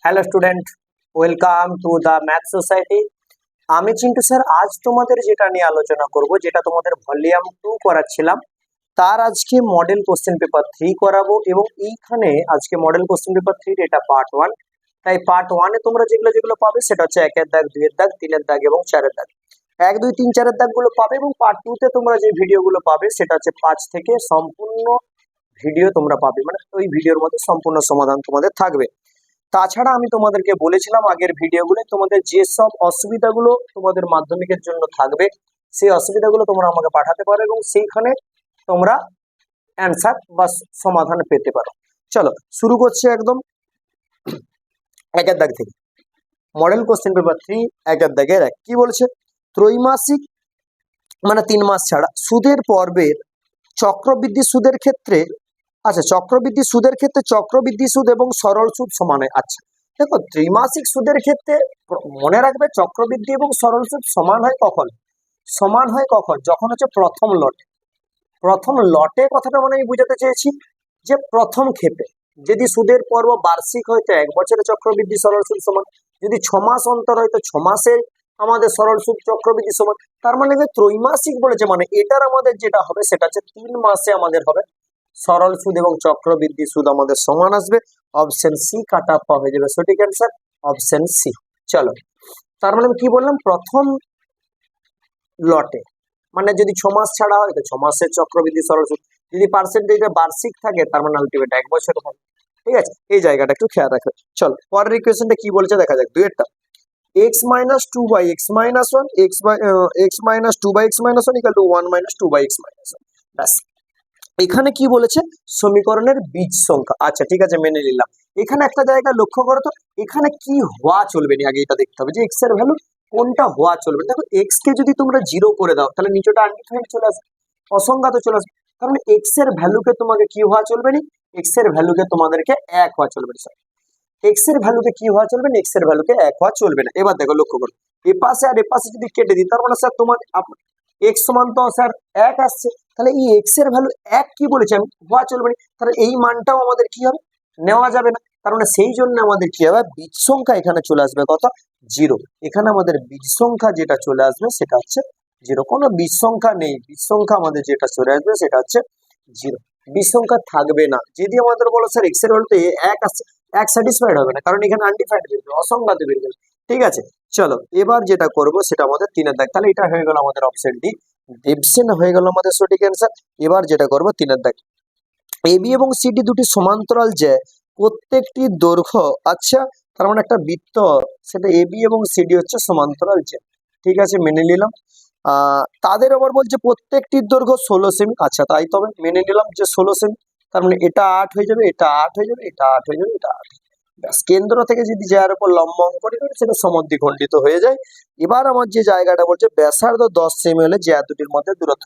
Hello student, welcome to the math society. আমি Chintu sir আজ তোমাদের যেটা নিয়ে আলোচনা করব, যেটা তোমাদের ভলিউম 2 করাচ্ছিলাম, তার আজকে মডেল কোশ্চেন পেপার 3 করাবো। এবং এইখানে আজকে মডেল কোশ্চেন পেপার 3 এটা পার্ট 1। তাই পার্ট 1 এ তোমরা যেগুলো যেগুলো পাবে সেটা হচ্ছে 1 এর দাগ, 2 এর দাগ, 3 এর দাগ এবং 4 এর দাগ। 1 2 3 4 এর দাগগুলো পাবে এবং পার্ট 2 তে তোমরা যে ভিডিওগুলো পাবে সেটা হচ্ছে 5 থেকে সম্পূর্ণ ভিডিও তোমরা পাবে, মানে ওই ভিডিওর মধ্যে সম্পূর্ণ সমাধান তোমাদের থাকবে। তাছাড়া আমি তোমাদেরকে বলেছিলাম আগের ভিডিওগুলো, তোমাদের যে সব অসুবিধাগুলো তোমাদের মাধ্যমিকের জন্য থাকবে সেই অসুবিধাগুলো তোমরা আমাকে পাঠাতে পারো এবং সেইখানে তোমরা অ্যান্সার বা সমাধান পেতে পারো। চলো শুরু করছি একদম একের দাগ থেকে। মডেল কোশ্চেন পেপার 3 একের দাগের 1 কি বলছে? ত্রৈমাসিক মানে 3 মাস ছাড়া সুদের পর্বের চক্রবৃদ্ধি সুদের ক্ষেত্রে, আচ্ছা চক্রবৃদ্ধি সুদের ক্ষেত্রে চক্রবৃদ্ধি সুদ এবং সরল সুদ সমান হয়। আচ্ছা দেখো, ত্রিমাসিক সুদের ক্ষেত্রে মনে রাখবে চক্রবৃদ্ধি এবং সরল সুদ সমান হয় কখন? সমান হয় কখন? যখন হচ্ছে প্রথম লটে। প্রথম লটে কথাটা মানে আমি বুঝাতে চেয়েছি যে প্রথম ক্ষেপে যদি সুদের পর্ব বার্ষিক হয় তো 1 বছরে চক্রবৃদ্ধি সরল সুদ সমান, যদি 6 মাস অন্তর হয় তো 6 মাসে আমাদের সরল সুদ চক্রবৃদ্ধি সমান। তার মানে যে ত্রৈমাসিক বলেছে, মানে এটার আমাদের যেটা হবে সেটা হচ্ছে 3 মাসে আমাদের হবে সরল সুদ এবং চক্রবৃদ্ধি সুদ আমাদের সমান আসবে। অপশন সি কাট অফ হয়ে যাবে সঠিক অ্যান্সার, অপশন সি। চলো, তার মানে আমি কি বললাম? প্রথম লটে মানে যদি 6 মাস ছাড়া হয় তো 6 মাসের চক্রবৃদ্ধি সরল সুদ, যদি পার্সেন্টেজটা বার্ষিক থাকে তার মানে আলটিমেট 1 বছর হবে। ঠিক আছে, এই জায়গাটা একটু খেয়াল রাখবে। চলো পরের ইকুয়েশনটা কি বলছে দেখা যাক। দুইয়েরটা x minus 2 by x minus 1 x minus 2 by x minus 1 equal to 1 minus 2 by x minus 1। ব্যাস, এখানে কি বলেছে? সমীকরণের বীজ সংখ্যা। আচ্ছা ঠিক আছে, মেনে নিলাম। এখানে একটা জায়গা লক্ষ্য করো তো, এখানে কি হওয়া চলবে না, আগে এটা দেখতে হবে যে এক্স এর ভ্যালু কোনটা হওয়া চলবে। দেখো এক্স কে যদি তোমরা 0 করে দাও তাহলে নিচেটা আনডিফাইন্ড চলে আসবে, অসংজ্ঞাত চলে আসবে। তার মানে এক্স এর ভ্যালুকে তোমাকে কি হওয়া চলবে না? এক্স এর ভ্যালুকে তোমাদেরকে 1 হওয়া চলবে না। এক্স এর ভ্যালুকে কি হওয়া চলবে না? এক্স এর ভ্যালুকে 1 হওয়া চলবে না। এবার দেখো লক্ষ্য করো, এ পাশে আর এ পাশে যদি কেটে দিই তার মানে স্যার তোমার এক্স সমান তো স্যার 1 আসছে, তাহলে এই এক্স এর ভ্যালু 1 কি বলেছে আমি হওয়া চলবে না, তাহলে এই মানটাও আমাদের কি হবে? নেওয়া যাবে না। তার মানে সেই জন্য আমাদের কি হবে? বীজ সংখ্যা এখানে চলে আসবে কত? 0। এখানে আমাদের বীজ সংখ্যা যেটা চলে আসবে সেটা হচ্ছে 0। কোনো বীজ সংখ্যা নেই, বীজ সংখ্যা আমাদের যেটা চলে আসবে সেটা হচ্ছে 0। বীজ সংখ্যা থাকবে না। যদি আমাদের বলো স্যার এক্স এর ভ্যালু তো 1 আসছে, 1 স্যাটিসফাইড হবে না, কারণ এখানে আনডিফাইন্ড বেরোবে, অসংজ্ঞাত বেরিয়ে যাবে। ঠিক আছে, চলো এবার যেটা করব সেটা আমাদের 3 এর দাগ। তাহলে এটা হয়ে গেল আমাদের অপশন ডি, ডেবসেন হয়ে গেল আমাদের সঠিক অ্যান্সার। এবার যেটা করব 3 এর দাগ, এবি এবং সিডি দুটি সমান্তরাল যে প্রত্যেকটি দৈর্ঘ্য, আচ্ছা তার মানে একটা বৃত্ত, সেটা এবি এবং সিডি হচ্ছে সমান্তরাল যে। ঠিক আছে, মেনে নিলাম। তাদের আবার বলছে প্রত্যেকটির দৈর্ঘ্য 16 সেমি। আচ্ছা তাই তবে মেনে নিলাম যে 16 সেমি। তার মানে এটা 8 হয়ে যাবে, এটা 8 হয়ে যাবে, এটা 8 হয়ে যাবে, এটা 8। ব্যাস, কেন্দ্র থেকে যদি যার উপর লম্ব অঙ্কন করে সেটা সমদ্বিখণ্ডিত হয়ে যায়। এবার আমার যে জায়গাটা বলছে ব্যাসার্ধ 10 সেমি হলে যে দুটির মধ্যে দূরত্ব।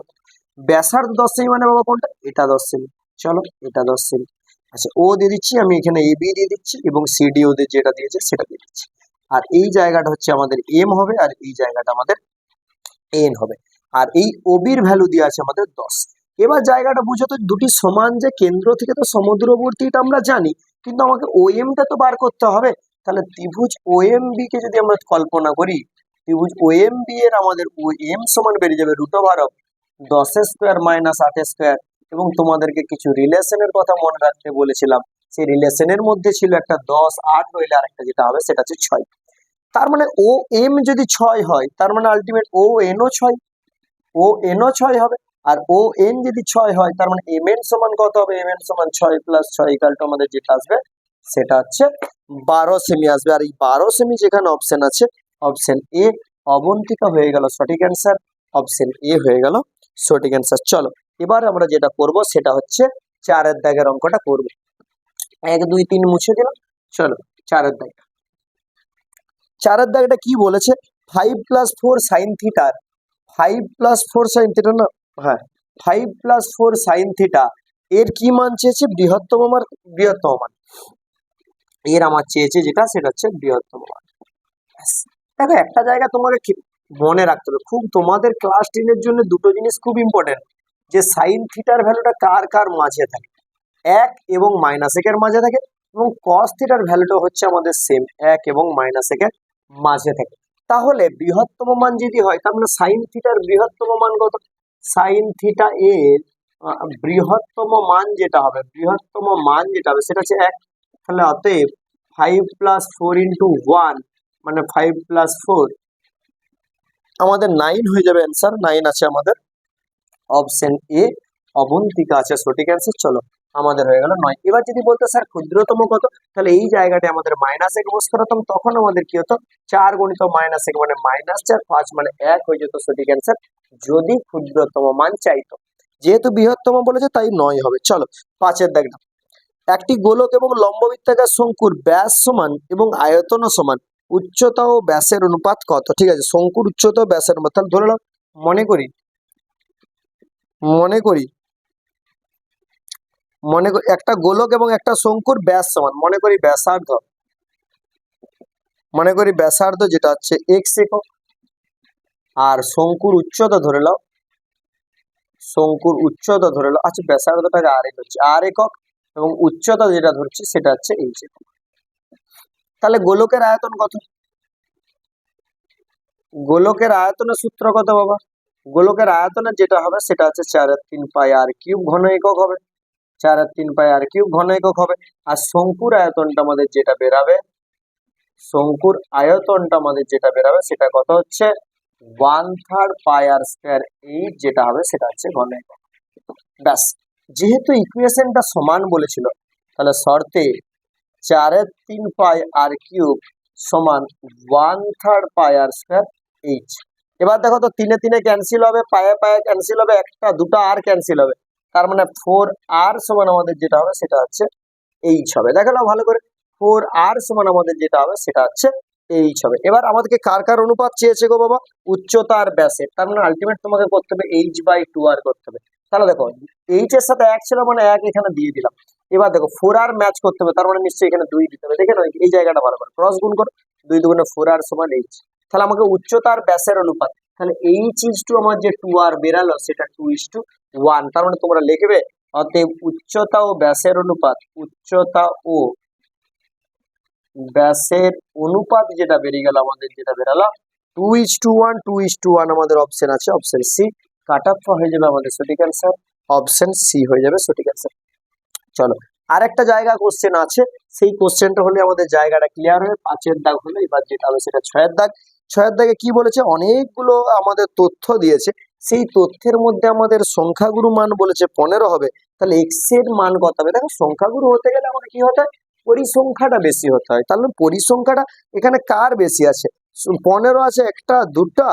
ব্যাসার্ধ 10 সেমি মানে বাবা কোনটা? এটা 10 সেমি। চলো এটা 10 সেমি। আচ্ছা ও দিয়ে দিচ্ছি আমি, এখানে এ বি দিয়ে দিচ্ছি এবং সিডি ওদের যেটা দিয়েছে সেটা দিয়ে দিচ্ছি। আর এই জায়গাটা হচ্ছে আমাদের এম হবে আর এই জায়গাটা আমাদের এন হবে। আর এই ওবির ভ্যালু দিয়ে আছে আমাদের 10। এবার জায়গাটা বুঝো তো, দুটি সমান যে কেন্দ্র থেকে তো সমুদ্রবর্তী এটা আমরা জানি, কিন্তু আমাকে ওএমটা তো বার করতে হবে। তাহলে ত্রিভুজ ওএমবি কে যদি আমরা কল্পনা করি, ত্রিভুজ ওএমবি এর আমাদের ওএম সমান বেরিয়ে যাবে √10² - 8²। এবং তোমাদেরকে কিছু রিলেশনের কথা মনে রাখতে বলেছিলাম, সেই রিলেশনের মধ্যে ছিল একটা 10, 8 রইলে আর একটা যেটা হবে সেটা হচ্ছে 6। তার মানে ও এম যদি 6 হয় তার মানে আলটিমেট ও এনও 6, ও এনও 6 হবে। আর ও এন যদি 6 হয় তার মানে এম এন সমান কত হবে? এম এন সমান 6 + 6 ইকুয়াল টু আমাদের যেটা আসবে সেটা হচ্ছে 12 সেমি আসবে। আর এই 12 সেমি যেখানে অপশন আছে, অপশন এ অবন্তিকা হয়ে গেল সঠিক অ্যান্সার, অপশন এ হয়ে গেল সঠিক অ্যান্সার। চলো এবার আমরা যেটা করব সেটা হচ্ছে 4 এর দাগের অঙ্কটা করব। 1 2 3 মুছে দিলাম। চলো 4 এর দাগ, 4 এর দাগটা কি বলেছে? 5 + 4 sin থিটার, 5 + 4 sin থিটা না, হ্যাঁ 5 + 4 sin থিটা এর কি মান চেয়েছে? বৃহত্তম মান, বৃহত্তম মান এর আমার চেয়েছে যেটা সেটা হচ্ছে বৃহত্তম মান। ব্যাস। দেখো একটা জায়গা তোমাকে মনে রাখতে হবে, খুব তোমাদের ক্লাস 10 এর জন্য দুটো জিনিস খুব ইম্পর্টেন্ট, যে সাইন থিটার ভ্যালুটা কার কার মাঝে থাকে, 1 এবং -1 এর মাঝে থাকে, এবং কস থিটার ভ্যালুটা হচ্ছে আমাদের সেম 1 এবং -1 এর মাঝে থাকে। তাহলে বৃহত্তম মান যদি হয় তার মানে সাইন থিটার বৃহত্তম মান কত? সাইন থিটা এর বৃহত্তম মান যেটা হবে সেটা হচ্ছে 1। তাহলে অতএব 5 + 4 × 1 মানে 5 + 4 আমাদের 9 হয়ে যাবে। অ্যান্সার 9 আছে আমাদের অপশন এ অবন্তিকা আছে সঠিক অ্যান্সার। চলো আমাদের হয়ে গেল 9। এবার যদি বলতো স্যার ক্ষুদ্রতম কত, তাহলে এই জায়গাটা আমাদের -1 বসতে হতাম, তখন আমাদের কি হতো 4 × -1 মানে -4, 5 মানে 1 হয়ে যেত সঠিক অ্যান্সার যদি ক্ষুদ্রতম মান চাইতো। যেহেতু বৃহত্তম বলেছে তাই 9 হবে। চলো 5-এর দাগটা, একটি গোলক এবং লম্ববৃত্তাকার শঙ্কুর ব্যাস সমান এবং আয়তন সমান, উচ্চতা ও ব্যাসের অনুপাত কত? ঠিক আছে, শঙ্কুর উচ্চতা ও ব্যাসের অনুপাত। তাহলে ধরে নাও মনে করি একটা গোলক এবং একটা শঙ্কুর ব্যাস সমান, মনে করি ব্যাসার্ধ যেটা হচ্ছে x একক, আর শঙ্কুর উচ্চতা ধরে নাও আচ্ছা ব্যাসার্ধটাকে r একক এবং উচ্চতা যেটা ধরছি সেটা হচ্ছে h একক। তাহলে গোলকের আয়তন কত? গোলকের আয়তনের সূত্র কত বাবা? গোলকের আয়তনের যেটা হবে সেটা হচ্ছে 4/3πr³ ঘন একক হবে, 4/3πr³ ঘন একক হবে। আর শঙ্কুর আয়তনটা আমাদের যেটা বেরাবে সেটা কত হচ্ছে 1/3 πr², যেটা হবে সেটা হচ্ছে ঘন একক। ব্যাস, যেহেতু ইকুয়েশনটা সমান বলেছিল তাহলে শর্তে 4/3πr³ সমান 1/3 πr²h। এবার দেখো তো 3 এ 3 ক্যান্সেল হবে, পায়ে পায়ে ক্যান্সেল হবে, একটা দুটো আর ক্যান্সেল হবে, তার মানে 4r সমান আমাদের যেটা হবে সেটা হচ্ছে h হবে। দেখো না ভালো করে, 4r সমান আমাদের যেটা হবে সেটা হচ্ছে h হবে। এবার আমাদেরকে কার কার অনুপাত চেয়েছে গো বাবা? উচ্চতা আর ব্যাসের, তার মানে আলটিমেট তোমাকে করতে হবে h/2r করতে হবে। তাহলে দেখো h এর সাথে 1 ছিল মানে 1 এখানে দিয়ে দিলাম। এবার দেখো 4r ম্যাচ করতে হবে, তার মানে নিশ্চয়ই এখানে 2 দিতে হবে। দেখে নাও এই জায়গাটা ভালো করে ক্রস গুণ করো, 2 দুগুণে 4r সমান h। তাহলে আমাকে উচ্চতা আর ব্যাসের অনুপাত, তাহলে h আমার যে 2r বেরালো সেটা 2:1, তার মানে তোমরা লিখবে অতএব উচ্চতা ও ব্যাসের অনুপাত যেটা বেরিয়ে গেল আমাদের, যেটা বেরালো 2:1 আমাদের অপশন আছে অপশন সি। কাট অফ হয়ে যাবে আমাদের সঠিক অ্যান্সার, অপশন সি হয়ে যাবে সঠিক অ্যান্সার। চলো আরেকটা জায়গা কোশ্চেন আছে, সেই কোশ্চেনটা হলে আমাদের জায়গাটা ক্লিয়ার হয়ে 5-এর দাগ হলো। এবার যেটা হবে সেটা 6-এর দাগ। 6-এর দাগে কি বলেছে? অনেকগুলো আমাদের তথ্য দিয়েছে, সেই তথ্যের মধ্যে আমাদের সংখ্যাগুরু মান বলেছে 15 হবে। তাহলে x এর মান কত হবে? দেখো সংখ্যাগুরু হতে গেলে আমাদের কি হতে হয়? পরিসংখ্যাটা বেশি হতে হয়। তাহলে পরিসংখ্যাটা এখানে কার বেশি আছে? 15 আছে একটা, দুটা,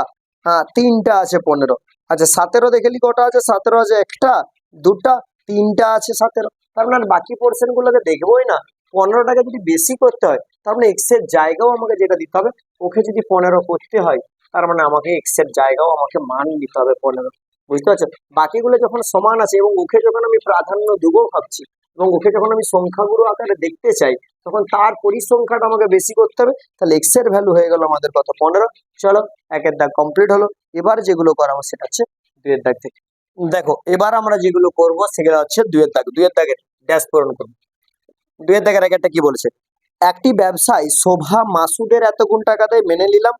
হ্যাঁ 3টা আছে 15। আচ্ছা 17 দেখে নি কটা আছে? 17 আছে একটা, দুটা, 3টা আছে 17। তার মানে বাকি পোর্শন গুলোকে দেখবোই না। 15টাকে যদি বেশি করতে হয় তার মানে এক্স এর জায়গাও আমাকে যেটা দিতে হবে, ওকে যদি 15 করতে হয় তার মানে আমাকে এক্স এর জায়গাও আমাকে মান দিতে হবে 15। বুঝতে পারছো? বাকিগুলো যখন সমান আছে এবং ওকে যখন আমি প্রাধান্য দেবো ভাবছি এবং ওকে যখন আমি সংখ্যাগুরু আকারে দেখতে চাই তখন তার পরিসংখ্যাটা আমাকে বেশি করতে হবে। তাহলে এক্স এর ভ্যালু হয়ে গেল আমাদের কত? 15। চলো 1-এর দাগ কমপ্লিট হলো। এবার যেগুলো করাবো সেটা হচ্ছে 2-এর দাগ থেকে। দেখো এবার আমরা যেগুলো করবো সেগুলো হচ্ছে 2-এর দাগ। 2-এর দাগের ড্যাশ পূরণ করবো। 2-এর দাগের একটা কি বলেছে? একটি ব্যবসায় শোভা মাসুদের এত গুণ টাকা দেয় মেনে নিলাম,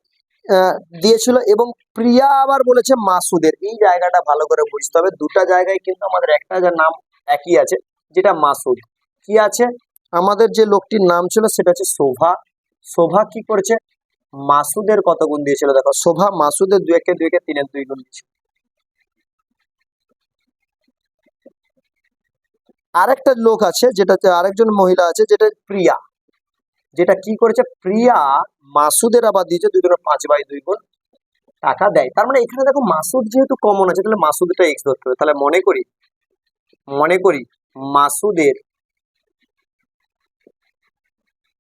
দিয়েছিল, এবং প্রিয়া আবার বলেছে মাসুদের। এই জায়গাটা ভালো করে বুঝতে হবে, দুটা জায়গায় কিন্তু আমাদের একটা যে নাম একই আছে, যেটা মাসুদ। কি আছে? আমাদের যে লোকটির নাম ছিল সেটা হচ্ছে শোভা। শোভা কি করেছে? মাসুদের কত গুণ দিয়েছিল? দেখো শোভা মাসুদের 2-একে 2-একে 3-এর 2 গুণ দিয়েছিল। আরেকটা লোক আছে যেটা, আরেকজন মহিলা আছে যেটা প্রিয়া, যেটা কি করেছে? প্রিয়া মাসুদের আবার দিয়েছে 2×5/2 গুণ টাকা দেয়। তার মানে এখানে দেখো মাসুদ যেহেতু কমন আছে তাহলে মাসুদটা এক্স ধরতে হবে। তাহলে মনে করি মাসুদের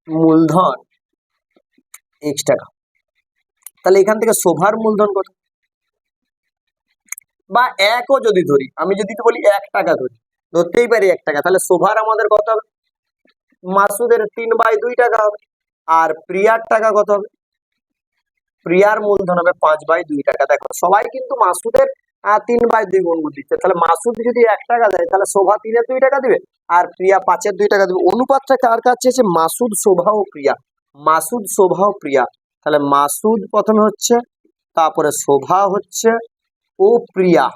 মূলধন এক্স টাকা। তাহলে এখান থেকে শোভার মূলধন কত? বা 1ও যদি ধরি, আমি যদি বলি 1 টাকা ধরতেই পারি 1 টাকা, তাহলে শোভার আমাদের কত হবে? মাসুদের 3/2 টাকা হবে। আর প্রিয়ার টাকা কত হবে? প্রিয়ার মূলধন হবে 5/2 টাকা। দেখো সবাই কিন্তু মাসুদের 3/2 গুণ দিচ্ছে, তাহলে মাসুদ যদি 1 টাকা দেয় তাহলে শোভা 3-এর 2 টাকা দিবে আর প্রিয়া 5-এর 2 টাকা দিবে। অনুপাতটা কার কাছে আছে? মাসুদ, শোভা ও প্রিয়া। মাসুদ, শোভা ও প্রিয়া। তাহলে মাসুদ প্রথমে হচ্ছে, তারপরে শোভা হচ্ছে ও প্রিয়া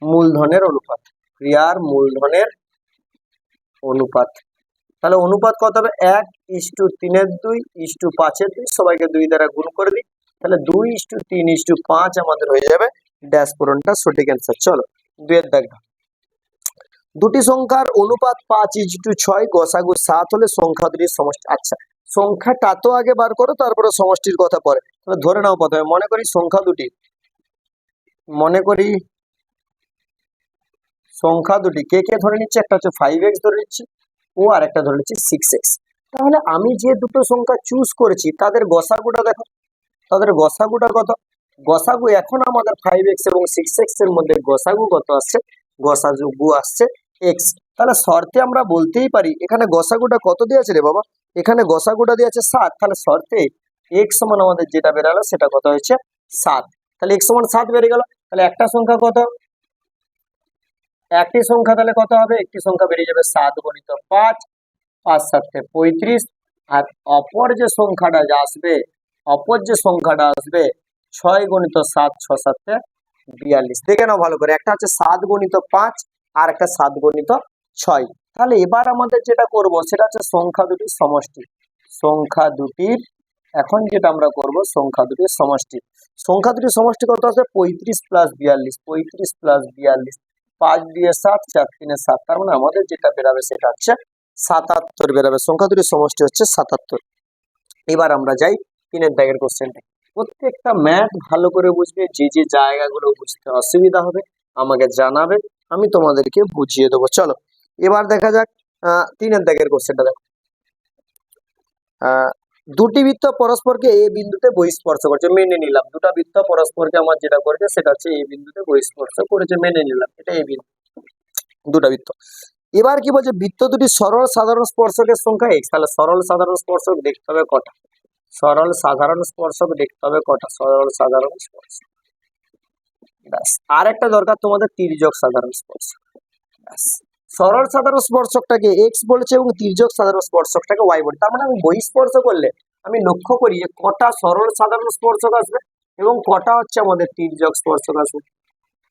মূলধনের অনুপাত, প্রিয়ার মূলধনের অনুপাত। তাহলে অনুপাত কত হবে? 1:3:2:5:2, সবাইকে 2 দ্বারা গুণ করে দিই, তাহলে 2:3:5 আমাদের হয়ে যাবে ড্যাশ পূরণটা সঠিক অ্যান্সার। চলো 2 এর দাগটা, দুটি সংখ্যার অনুপাত 5:6, গসাগু 7 হলে সংখ্যা দুটির সমষ্টি। আচ্ছা, সংখ্যাটা তো আগে বার করো, তারপরে সমষ্টির কথা পরে। তাহলে ধরে নাও প্রথমে, মনে করি সংখ্যা দুটি, কে কে ধরে নিচ্ছে? একটা হচ্ছে 5x ধরে নিচ্ছি, ও আর একটা ধরে নিচ্ছি 6x। তাহলে আমি যে দুটো সংখ্যা চুজ করেছি তাদের গসাগুটা দেখো, তাদের গসাগুটা কত? গসাগু এখন আমাদের 5x এবং 6x এর মধ্যে গসাগু কত আসছে? গসাগু আসছে x। তাহলে শর্তে আমরা বলতেই পারি এখানে গসাগুটা কত দিয়ে আছে রে বাবা? এখানে গসাগুটা দিয়ে আছে 7। তাহলে শর্তে x সমান আমাদের যেটা বেরালো সেটা কত হয়েছে? 7। তাহলে x সমান 7 বেরিয়ে গেল। তাহলে একটা সংখ্যা কত? একটি সংখ্যা তাহলে কত হবে? একটি সংখ্যা বেরিয়ে যাবে 7 গুণিত 5, 5 7 35। আর অপর যে সংখ্যাটা আসবে 6 গুণিত 7, 6 7 42। দেখে নাও ভালো করে, একটা হচ্ছে 7 গুণিত 5 আর একটা 7 গুণিত 6। তাহলে এবার আমাদের যেটা করব সেটা হচ্ছে সংখ্যা দুটির সমষ্টি। এখন যেটা আমরা করব সংখ্যা দুটির সমষ্টি কত আছে? 35 প্লাস 42, 35 প্লাস 42, 5 দিয়ে 7, 4 3 7। তার মানে আমাদের যেটা বেরাবে সেটা হচ্ছে 77 বেরাবে। সংখ্যা দুটির সমষ্টি হচ্ছে 77। এবার আমরা যাই 3 দাগের কোশ্চেনটা। প্রত্যেকটা ম্যাথ ভালো করে বুঝবে, যে যে জায়গাগুলো বুঝতে অসুবিধা হবে আমাকে জানাবে, আমি তোমাদেরকে বুঝিয়ে দেবো। চলো এবার দেখা যাক 3 দাগের কোশ্চেনটা। দেখো, দুটি বৃত্ত পরস্পরকে এ বিন্দুতে বহিঃস্পর্শ করছে, মেনে নিলাম। দুটা বৃত্ত পরস্পরকে আমার যেটা করেছে সেটা হচ্ছে এ বিন্দুতে বহিঃস্পর্শ করেছে, মেনে নিলাম এটা এ বিন্দু, দুটা বৃত্ত। এবার কি বলছে? বৃত্ত দুটি সরল সাধারণ স্পর্শকের সংখ্যা x। তাহলে সরল সাধারণ স্পর্শক দেখতে হবে কটা? সরল সাধারণ স্পর্শক দেখতে হবে কটা? সরল সাধারণ স্পর্শক, ব্যাস। আর একটা দরকার তোমাদের, তির্যক সাধারণ স্পর্শক, ব্যাস। সরল সাধারণ স্পর্শকটাকে x বলেছে এবং তির্যক সাধারণ স্পর্শকটাকে y বলে। তার মানে আমি বহিঃস্পর্শ করলে আমি লক্ষ্য করি যে কটা সরল সাধারণ স্পর্শক আসবে এবং কটা হচ্ছে আমাদের তির্যক স্পর্শক আসবে,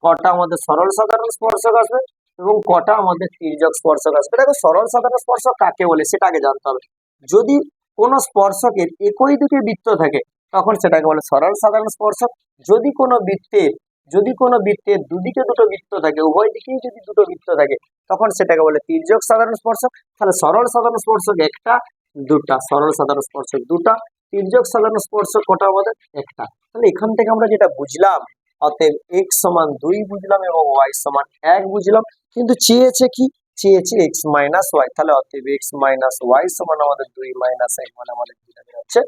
কটা আমাদের সরল সাধারণ স্পর্শক আসবে এবং কটা আমাদের তির্যক স্পর্শক আসবে। দেখো, সরল সাধারণ স্পর্শক কাকে বলে সেটা আগে জানতে হবে। যদি কোনো স্পর্শকের একই দিকে বৃত্ত থাকে তখন সেটাকে বলে সরল সাধারণ স্পর্শক। যদি কোনো বৃত্তের দুদিকে দুটো বৃত্ত থাকে, উভয় দিকেই যদি দুটো বৃত্ত থাকে তখন সেটাকে বলে তির্যক সাধারণ স্পর্শক। তাহলে সরল সাধারণ স্পর্শক একটা, দুটা, সরল সাধারণ স্পর্শক দুটা, তির্যক সাধারণ স্পর্শক কটা আমাদের? একটা। তাহলে এখান থেকে আমরা যেটা বুঝলাম, অতএব x সমান 2 বুঝলাম এবং y সমান 1 বুঝলাম, কিন্তু চেয়েছে কি? চেয়েছে x মাইনাস ওয়াই। তাহলে অতএব x মাইনাস ওয়াই সমান আমাদের 2 মাইনাস 1, মানে আমাদের যেটা হচ্ছে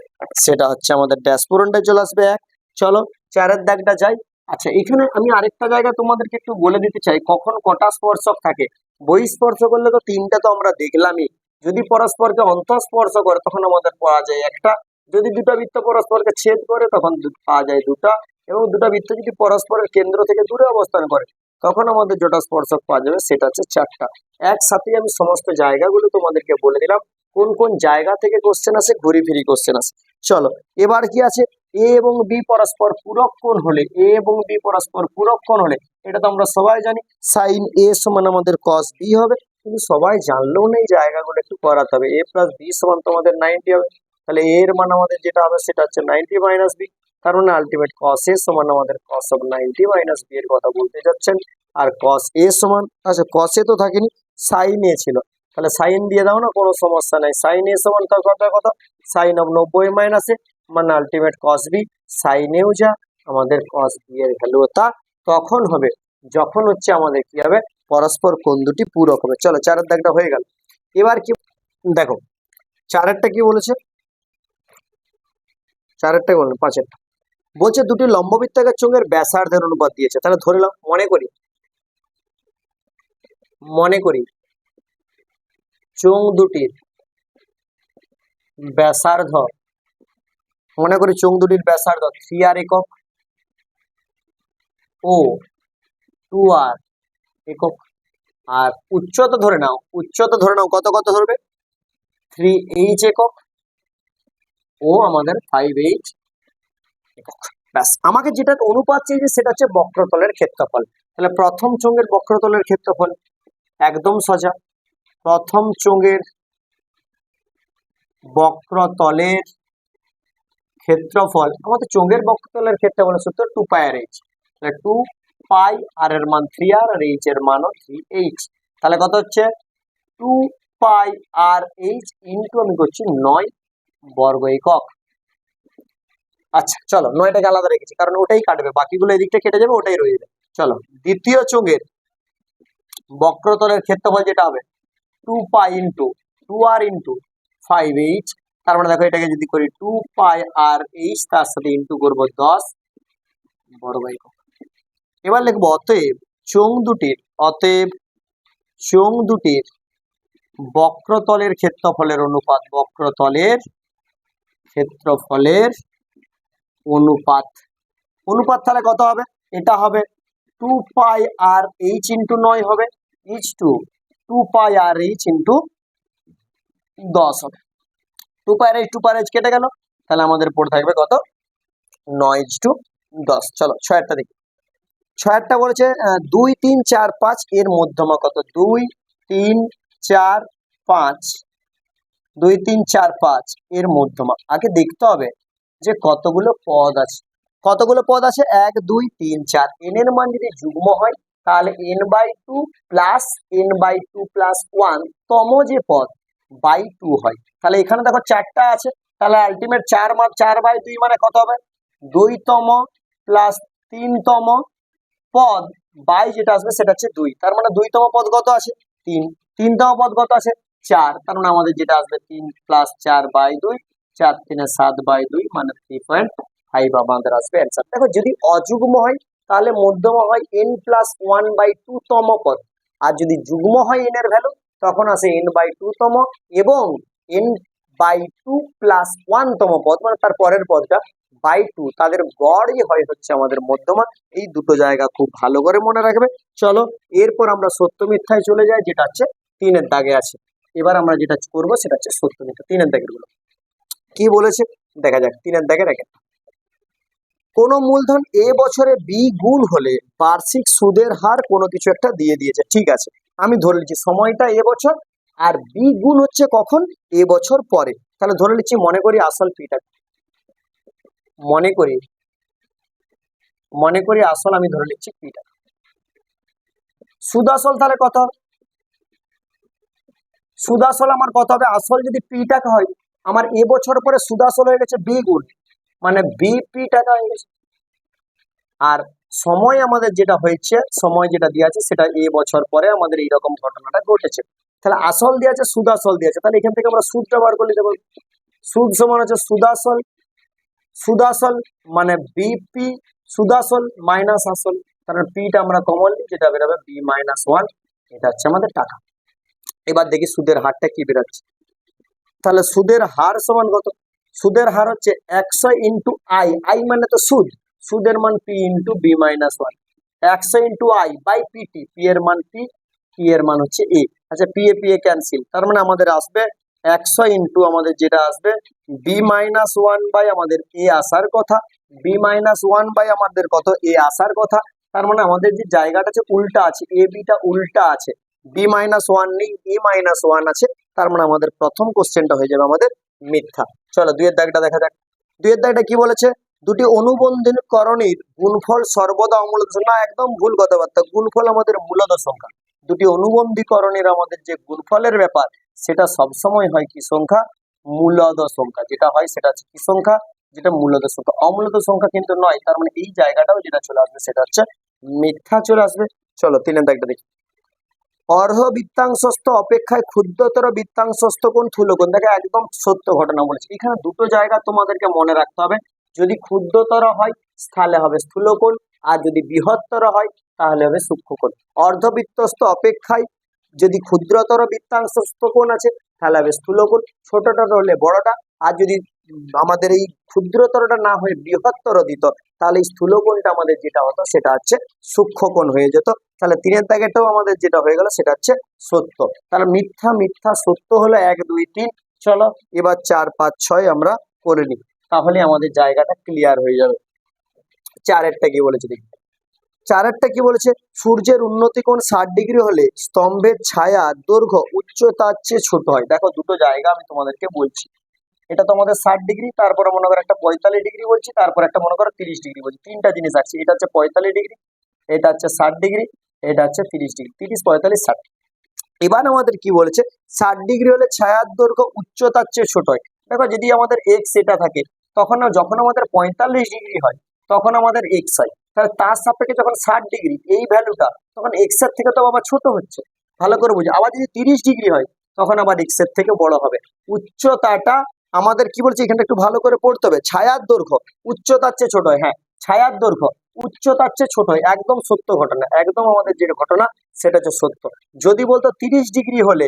সেটা হচ্ছে আমাদের ড্যাশ পূরণটাই চলে আসবে 1। চলো 4 দাগটা যাই। আচ্ছা, এখানে আমি আরেকটা জায়গা তোমাদেরকে একটু বলে দিতে চাই, কখন কটা স্পর্শক থাকে। বহিঃস্পর্শ করলে তো 3টা তো আমরা দেখলামই, যদি পরস্পরকে অন্তঃস্পর্শ করে তখন আমাদের পাওয়া যায় একটা, যদি দুটো বৃত্ত পরস্পরকে ছেদ করে তখন পাওয়া যায় দুটা, এবং দুটো বৃত্ত যদি পরস্পরের কেন্দ্র থেকে দূরে অবস্থান করে তখন আমাদের যেটা স্পর্শক পাওয়া যাবে সেটা হচ্ছে 4টা। একসাথে আমি সমস্ত জায়গাগুলো তোমাদেরকে বলে দিলাম, কোন কোন জায়গা থেকে কোশ্চেন আসে, ঘুরি ফিরি কোশ্চেন আসে। চলো এবার কি আছে? এ এবং বি পরস্পর পূরক কোণ হলে, এটা তো আমরা সবাই জানি, সাইন এ সমান আমাদের কস বি হবে। কিন্তু সবাই জানলেও না, এই জায়গাগুলো একটু করাতে হবে। এ প্লাস বি সমান তোমাদের 90 হবে। তাহলে এ এর মান আমাদের যেটা হবে সেটা হচ্ছে 90 মাইনাস বি। তার মানে আলটিমেট কস এ সমান আমাদের কস অফ 90 মাইনাস বি এর কথা বলতে যাচ্ছেন। আর কস এ সমান, আচ্ছা কস এ তো থাকেনি, সাইন এ ছিল, তাহলে সাইন দিয়ে দাও না, কোনো সমস্যা নাই। সাইন এ সমান তার কত? সাইন অফ 90 মাইনাস এ, মানে আলটিমেট কস বি। সাইন এও যা, আমাদের কস বি এর ভ্যালু তা তখন হবে যখন হচ্ছে আমাদের কি হবে, পরস্পর কোণ দুটি পূরক হবে। চলো 4 দাগটা হয়ে গেল। এবার কি দেখো, 4টা কি বলেছে? 4টা বললাম, 5টা বলছে দুটি লম্ববৃত্তাকার চোঙের ব্যাসার্ধের অনুপাত দিয়েছে। তাহলে ধরে নাও, মনে করি চোঙ দুটির ব্যাসার্ধ, 3r একক, ও 2r একক। আর উচ্চতা ধরে নাও, কত কত ধরবে, 3h একক, ও আমাদের 5h একক। ব্যাস, আমাকে যেটা অনুপাত চেয়েছে সেটা হচ্ছে বক্রতলের ক্ষেত্রফল। তাহলে প্রথম চোঙের বক্রতলের ক্ষেত্রফল একদম সোজা, প্রথম চোঙের বক্রতলের ক্ষেত্রফল, আমাদের চোঙের বক্রতলের ক্ষেত্রফলের সূত্র 2πr/h। তাহলে 2πr এর মান 3r আর h এর মানও 3h। তাহলে কত হচ্ছে 2πr/h ইন্টু আমি করছি 9 বর্গ একক। আচ্ছা চলো, 9টাকে আলাদা রেখেছি কারণ ওটাই কাটবে, বাকিগুলো এদিকটা কেটে যাবে, ওটাই রয়ে যাবে। চলো, দ্বিতীয় চোঙের বক্রতলের ক্ষেত্রফল যেটা হবে 2π ইন্টু 2r ইন্টু 5h। তার মানে দেখো এটাকে যদি করি 2πr/h, তার সাথে ইন্টু করবো 10 বর্গ একক। এবার লিখবো অতএব চোঙ দুটির বক্রতলের ক্ষেত্রফলের অনুপাত, বক্রতলের ক্ষেত্রফলের অনুপাত তাহলে কত হবে, এটা হবে 2πr/h ইন্টু 9 হবে, ইজ টু 2πr/h ইন্টু 10 হবে। 2πr/h কেটে গেল, তাহলে আমাদের পড়ে থাকবে কত, 9:10। চলো 6 দেখি। 6 বলেছে 2 3 4 5 এর মধ্যমা কত, 2 3 4 5, 2 3 4 5 এর মধ্যমা। আগে দেখতে হবে যে কতগুলো পদ আছে, 1 2 3 4। n এর মান যদি যুগ্ম হয় তাহলে n/2 প্লাস n/2 প্লাস 1 তম যে পদ বাই 2 হয়। তাহলে এখানে দেখো 4টা আছে, তাহলে আলটিমেট 4/2 মানে কত হবে, 2তম প্লাস 3তম পদ বাই যেটা আসবে সেটা হচ্ছে 2। তার মানে 2তম পদ কত আছে, 3, 3তম পদ কত আছে 4। তার মানে আমাদের যেটা আসবে 3 প্লাস 4/2, 4 3 7/2 মানে 3.5 আমাদের আসবে অ্যান্সার। দেখো যদি অযুগ্ম হয় তাহলে মধ্যমা হয় n+1/2 তম পদ, আর যদি যুগ্ম হয় n এর ভ্যালু তখন আসে n/2 তম এবং n/2 প্লাস 1 তম পদ মানে তার পরের পদটা বাই 2, তাদের গড়ই হয় হচ্ছে আমাদের মধ্যমা। এই দুটো জায়গা খুব ভালো করে মনে রাখবে। চলো এরপর আমরা সত্য মিথ্যায় চলে যাই, যেটা হচ্ছে 3-এর দাগে আছে। এবার আমরা যেটা করবো সেটা হচ্ছে সত্য মিথ্যা। 3-এর দাগের গুলো কি বলেছে দেখা যাক। 3-এর দাগে দেখেন, কোন মূলধন এ বছরে বি গুণ হলে বার্ষিক সুদের হার কোনো কিছু একটা দিয়ে দিয়েছে, ঠিক আছে। আমি ধরে নিচ্ছি সময়টা এ বছর আর বি গুণ হচ্ছে কখন, এ বছর পরে। তাহলে ধরে নিচ্ছি মনে করি আসল পিটা, মনে করি আসল আমি ধরে নিচ্ছি পিটা। সুদ আসল তাহলে কত, সুদ আসল আমার কত হবে, আসল যদি পি টাকা হয় আমার এ বছর পরে সুদ আসল হয়ে গেছে বি গুণ, মানে বি পি টাকা হয়ে গেছে। আর সময় আমাদের যেটা হয়েছে, সময় যেটা দেওয়া আছে সেটা এ বছর পরে আমাদের এইরকম ঘটনাটা ঘটেছে। তাহলে আসল দেওয়া আছে, সুদ আসল দেওয়া আছে, তাহলে এখান থেকে আমরা সুদটা বার করে নিতে পারবো। সুদ সমান হচ্ছে সুদাসল মানে বিপি, সুদাসল মাইনাস আসল, কারণ পিটা আমরা কমন নিই, যেটা বেরোবে b-1, এটা হচ্ছে আমাদের টাকা। এবার দেখি সুদের হারটা কি বেরোচ্ছে। তাহলে সুদের হার সমান কত, সুদের হার হচ্ছে 100 ইন্টু আই মানে তো সুদ, সুদের মান P into b-1, 100 into I by PT, P এর মান পি এর মান হচ্ছে এ। আচ্ছা পি এ ক্যান্সেল, তার মানে আমাদের আসবে 100 ইন্টু আমাদের যেটা আসবে b-1 বাই আমাদের এ আসার কথা, b-1 বাই আমাদের কত এ আসার কথা। তার মানে আমাদের যে জায়গাটা আছে উল্টা আছে, এ বিটা উল্টা আছে, b-1 নেই a-1 আছে। তার মানে আমাদের প্রথম কোশ্চেনটা হয়ে যাবে আমাদের মিথ্যা। চলো 2-এর দাগটা দেখা যাক। 2-এর দাগটা কি বলেছে, দুটি অনুবন্ধনীকরণের গুণফল সর্বদা অমূলদ সংখ্যা। না, একদম ভুল কথাবার্তা, গুণফল আমাদের মূলদ সংখ্যা। দুটি অনুবন্ধীকরণের আমাদের যে গুণফলের ব্যাপার সেটা সবসময় হয় কি সংখ্যা, মূলদ সংখ্যা। যেটা হয় সেটা হচ্ছে কি সংখ্যা, যেটা মূলদ সংখ্যা, অমূলদ সংখ্যা কিন্তু নয়। তার মানে এই জায়গাটাও যেটা চলে আসবে সেটা হচ্ছে মিথ্যা চলে আসবে। চলো 3-এর দাগটা দেখি। অর্ধ বৃত্তাংশস্থ অপেক্ষায় ক্ষুদ্রতর বৃত্তাংশস্থ কোণ স্থূলকোণ। দেখো একদম সত্য ঘটনা বলেছে। এখানে দুটো জায়গা তোমাদেরকে মনে রাখতে হবে, যদি ক্ষুদ্রতর হয় তাহলে হবে স্থূলকোণ, আর যদি বৃহত্তর হয় তাহলে হবে সূক্ষ্মকোণ। অর্ধবৃত্তস্থ অপেক্ষায় যদি ক্ষুদ্রতর বৃত্তাংশস্থ কোণ আছে তাহলে হবে স্থূলকোণ, ছোটটা হলে বড়টা, আর যদি আমাদের এই ক্ষুদ্রতরটা না হয়ে বৃহত্তর দিত, তাহলে এই স্থূলকোণটা আমাদের যেটা হতো সেটা হচ্ছে সূক্ষ্মকোণ হয়ে যেত। তাহলে 3-এর দাগেটাও আমাদের যেটা হয়ে গেল সেটা হচ্ছে সত্য। তাহলে মিথ্যা মিথ্যা সত্য হলো 1 2 3। চলো এবার 4 5 6 আমরা করে নিই, তাহলে আমাদের জায়গাটা ক্লিয়ার হয়ে যাবে। 4-এরটা কি বলেছে দেখি। 4-এরটা কি বলেছে, সূর্যের উন্নতি কোণ 60 ডিগ্রি হলে স্তম্ভের ছায়া দৈর্ঘ্য উচ্চতার চেয়ে ছোট হয়। দেখো দুটো জায়গা আমি তোমাদেরকে বলছি, এটা তোমাদের 60 ডিগ্রি, তারপরে মনে করো একটা 45 ডিগ্রি বলছি, তারপর একটা মনে করো 30 ডিগ্রি বলছি। তিনটা জিনিস আছে, এটা হচ্ছে 45 ডিগ্রি, এটা হচ্ছে 60 ডিগ্রি, এটা হচ্ছে 30 ডিগ্রি। 30 45 60। এবার আমাদের কি বলেছে, 60 ডিগ্রি হলে ছায়ার দৈর্ঘ্য উচ্চতার চেয়ে ছোট হয়। দেখো যদি আমাদের এক্স এটা থাকে, তখন যখন আমাদের 45 ডিগ্রি হয় তখন আমাদের এক্স হয়, তাহলে তার সাপেক্ষে যখন 60 ডিগ্রি এই ভ্যালুটা, তখন এক্স এর থেকে তো আবার ছোট হচ্ছে। ভালো করে বুঝি। আবার যদি 30 ডিগ্রি হয় তখন আবার এক্স এর থেকে বড় হবে। উচ্চতাটা আমাদের কি বলছে এখানে একটু ভালো করে পড়তে হবে, ছায়ার দৈর্ঘ্য উচ্চতার চেয়ে ছোট হয়। হ্যাঁ, ছায়ার দৈর্ঘ্য উচ্চতার চেয়ে ছোট হয়, একদম সত্য ঘটনা, একদম আমাদের যে ঘটনা সেটা হচ্ছে সত্য। যদি বলতো 30 ডিগ্রি হলে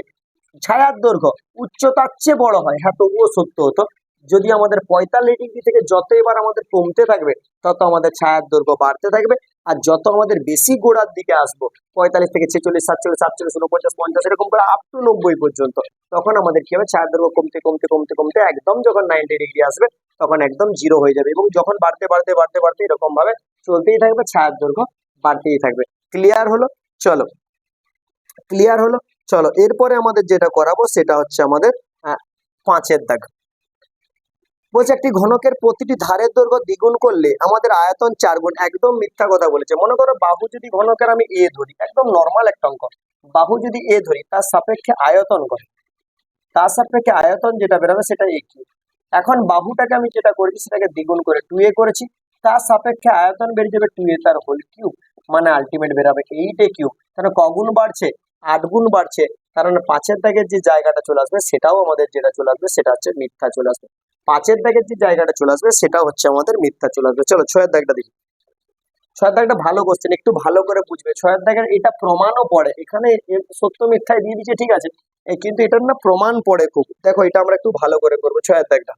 ছায়ার দৈর্ঘ্য উচ্চতার চেয়ে বড় হয়, হ্যাঁ তবুও সত্য হতো। যদি আমাদের 45 ডিগ্রি থেকে যত এবার আমাদের কমতে থাকবে তত আমাদের ছায়ার দৈর্ঘ্য বাড়তে থাকবে। আর যত আমাদের বেশি গোড়ার দিকে আসবো, 45 থেকে 46 47 47 49 50 এরকম করে আপ টু 90 পর্যন্ত, তখন আমাদের কি হবে, ছায়ার দৈর্ঘ্য কমতে কমতে কমতে কমতে একদম যখন 90 ডিগ্রি আসবে তখন একদম জিরো হয়ে যাবে, এবং যখন বাড়তে বাড়তে বাড়তে বাড়তে এরকম ভাবে চলতেই থাকবে, ছায়ার দৈর্ঘ্য বাড়তেই থাকবে। ক্লিয়ার হলো? চলো ক্লিয়ার হলো। চলো এরপরে আমাদের যেটা করাবো সেটা হচ্ছে আমাদের 5-এর দাগ। বলছে একটি ঘনকের প্রতিটি ধারের দৈর্ঘ্য দ্বিগুণ করলে আমাদের আয়তন 4 গুণ। একদম মিথ্যা কথা বলেছে। মনে করো বাহু যদি ঘনকের আমি এ ধরি, একদম নর্মাল একটা অঙ্ক, বাহু যদি এ ধরি তার সাপেক্ষে আয়তন কত, তার সাপেক্ষে আয়তন যেটা বেরোবে সেটা এ কিউ। এখন বাহুটাকে আমি যেটা করেছি সেটাকে দ্বিগুণ করে 2a করেছি, তার সাপেক্ষে আয়তন বেরিয়ে যাবে 2a তার হোল কিউব, মানে আলটিমেট বেরোবে 8a কিউব। তাহলে কগুণ বাড়ছে, 8 গুণ বাড়ছে, কারণ 5-এর দাগের যে জায়গাটা চলে আসবে সেটাও আমাদের যেটা চলে আসবে সেটা হচ্ছে মিথ্যা চলে আসবে। 5-এর দাগের যে জায়গাটা চলে আসবে সেটা হচ্ছে আমাদের মিথ্যা চলে আসবে। চলো 6-এর দাগটা দেখি। 6-এর দাগটা ভালো কোশ্চেন, একটু ভালো করে বুঝবে। 6-এর দাগের এটা প্রমাণও পড়ে, এখানে সত্য মিথ্যায় দিয়ে দিচ্ছে ঠিক আছে, কিন্তু এটার না প্রমাণ পড়ে খুব। দেখো এটা আমরা একটু ভালো করে করবো। 6-এর দাগটা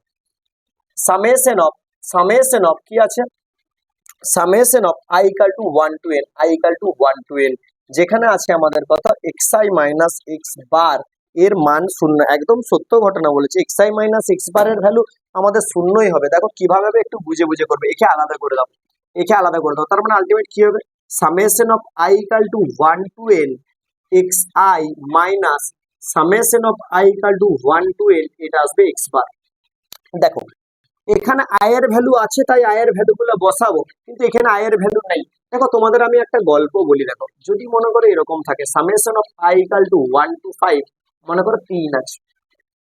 সামেশন অফ কি আছে, summation of i equal to 1 to n, i equal to 1 to n, যেখানে আছে আমাদের কথা xi মাইনাস এক্স বার এর মান 0। একদম সত্য ঘটনা বলেছে, xi মাইনাস এক্স বার এর ভ্যালু আমাদের 0ই হবে। দেখো কিভাবে হবে একটু বুঝে বুঝে করবে, একে আলাদা করে দাও, একে আলাদা করে দাও। তার মানে আলটিমেট কি হবে, summation of i equal to 1 to n xi minus summation of i equal to 1 to n, এটা আসবে এক্স বার। দেখো এখানে আয়ের ভ্যালু আছে তাই আয়ের ভ্যালু গুলো বসাবো, কিন্তু এখানে আয়ের ভ্যালু নেই। দেখো তোমাদের আমি একটা গল্প বলি, দেখো যদি মনে করো এরকম থাকে summation of i equal to 1 to 5, মনে করো 3 আছে,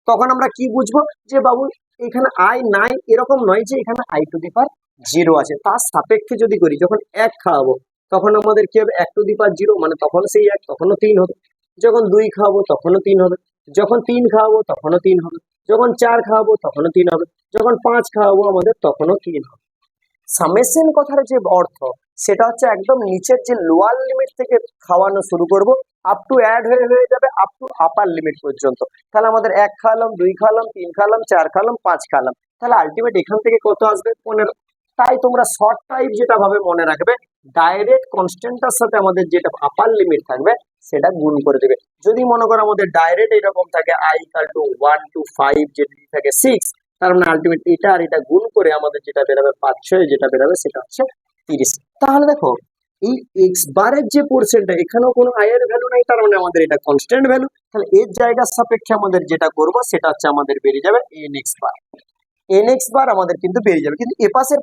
তখন আমরা কি বুঝবো যে বাবু এখানে আই নাই, এরকম নয় যে এখানে i টু দি পাওয়ার 0 আছে। তার সাপেক্ষে যদি করি, যখন 1 খাওয়াবো তখন আমাদের কি হবে, 1 টু দি পাওয়ার 0, মানে তখন সেই 1 তখনও 3 হবে। যখন 2 খাওয়াবো তখনও 3 হবে, যখন 3 খাওয়াবো তখনও 3 হবে, যখন 4 খাওয়াবো তখনও 3 হবে, যখন 5 খাওয়াবো আমাদের তখনও 3 হবে। সামেশন কথার যে অর্থ সেটা হচ্ছে একদম নিচের যে লোয়ার লিমিট থেকে খাওয়ানো শুরু করব, আপ টু অ্যাড হয়ে হয়ে যাবে আপ টু আপার লিমিট পর্যন্ত। তাহলে আমাদের 1 খাওয়ালাম, 2 খাওয়ালাম, 3 খাওয়ালাম, 4 খাওয়ালাম, 5 খাওয়ালাম, তাহলে আলটিমেট এখান থেকে কত আসবে, 15। তাই তোমরা শর্ট টাইপ যেটা ভাবে মনে রাখবে, ডাইরেক্ট কনস্ট্যান্টটার সাথে আমাদের যেটা আপার লিমিট থাকবে সেটা গুণ করে দেবে। যদি মনে করো আমাদের ডাইরেক্ট এরকম থাকে i ইকাল টু 1 টু 5, যদি থাকে 6, তার মানে আলটিমেট এটা আর এটা গুণ করে আমাদের যেটা বেরোবে 5 6 যেটা বেরোবে সেটা হচ্ছে 30। তাহলে দেখো এই এক্স বারের যে পোর্শনটা, এখানেও কোনো আয়ের ভ্যালু নাই, তার মানে আমাদের এটা কনস্ট্যান্ট ভ্যালু। তাহলে এর জায়গার সাপেক্ষে আমাদের যেটা করব সেটা হচ্ছে আমাদের বেরিয়ে যাবে N x bar. N x bar আমাদের কিন্তু বেরিয়ে যাবে, কিন্তু এপাশের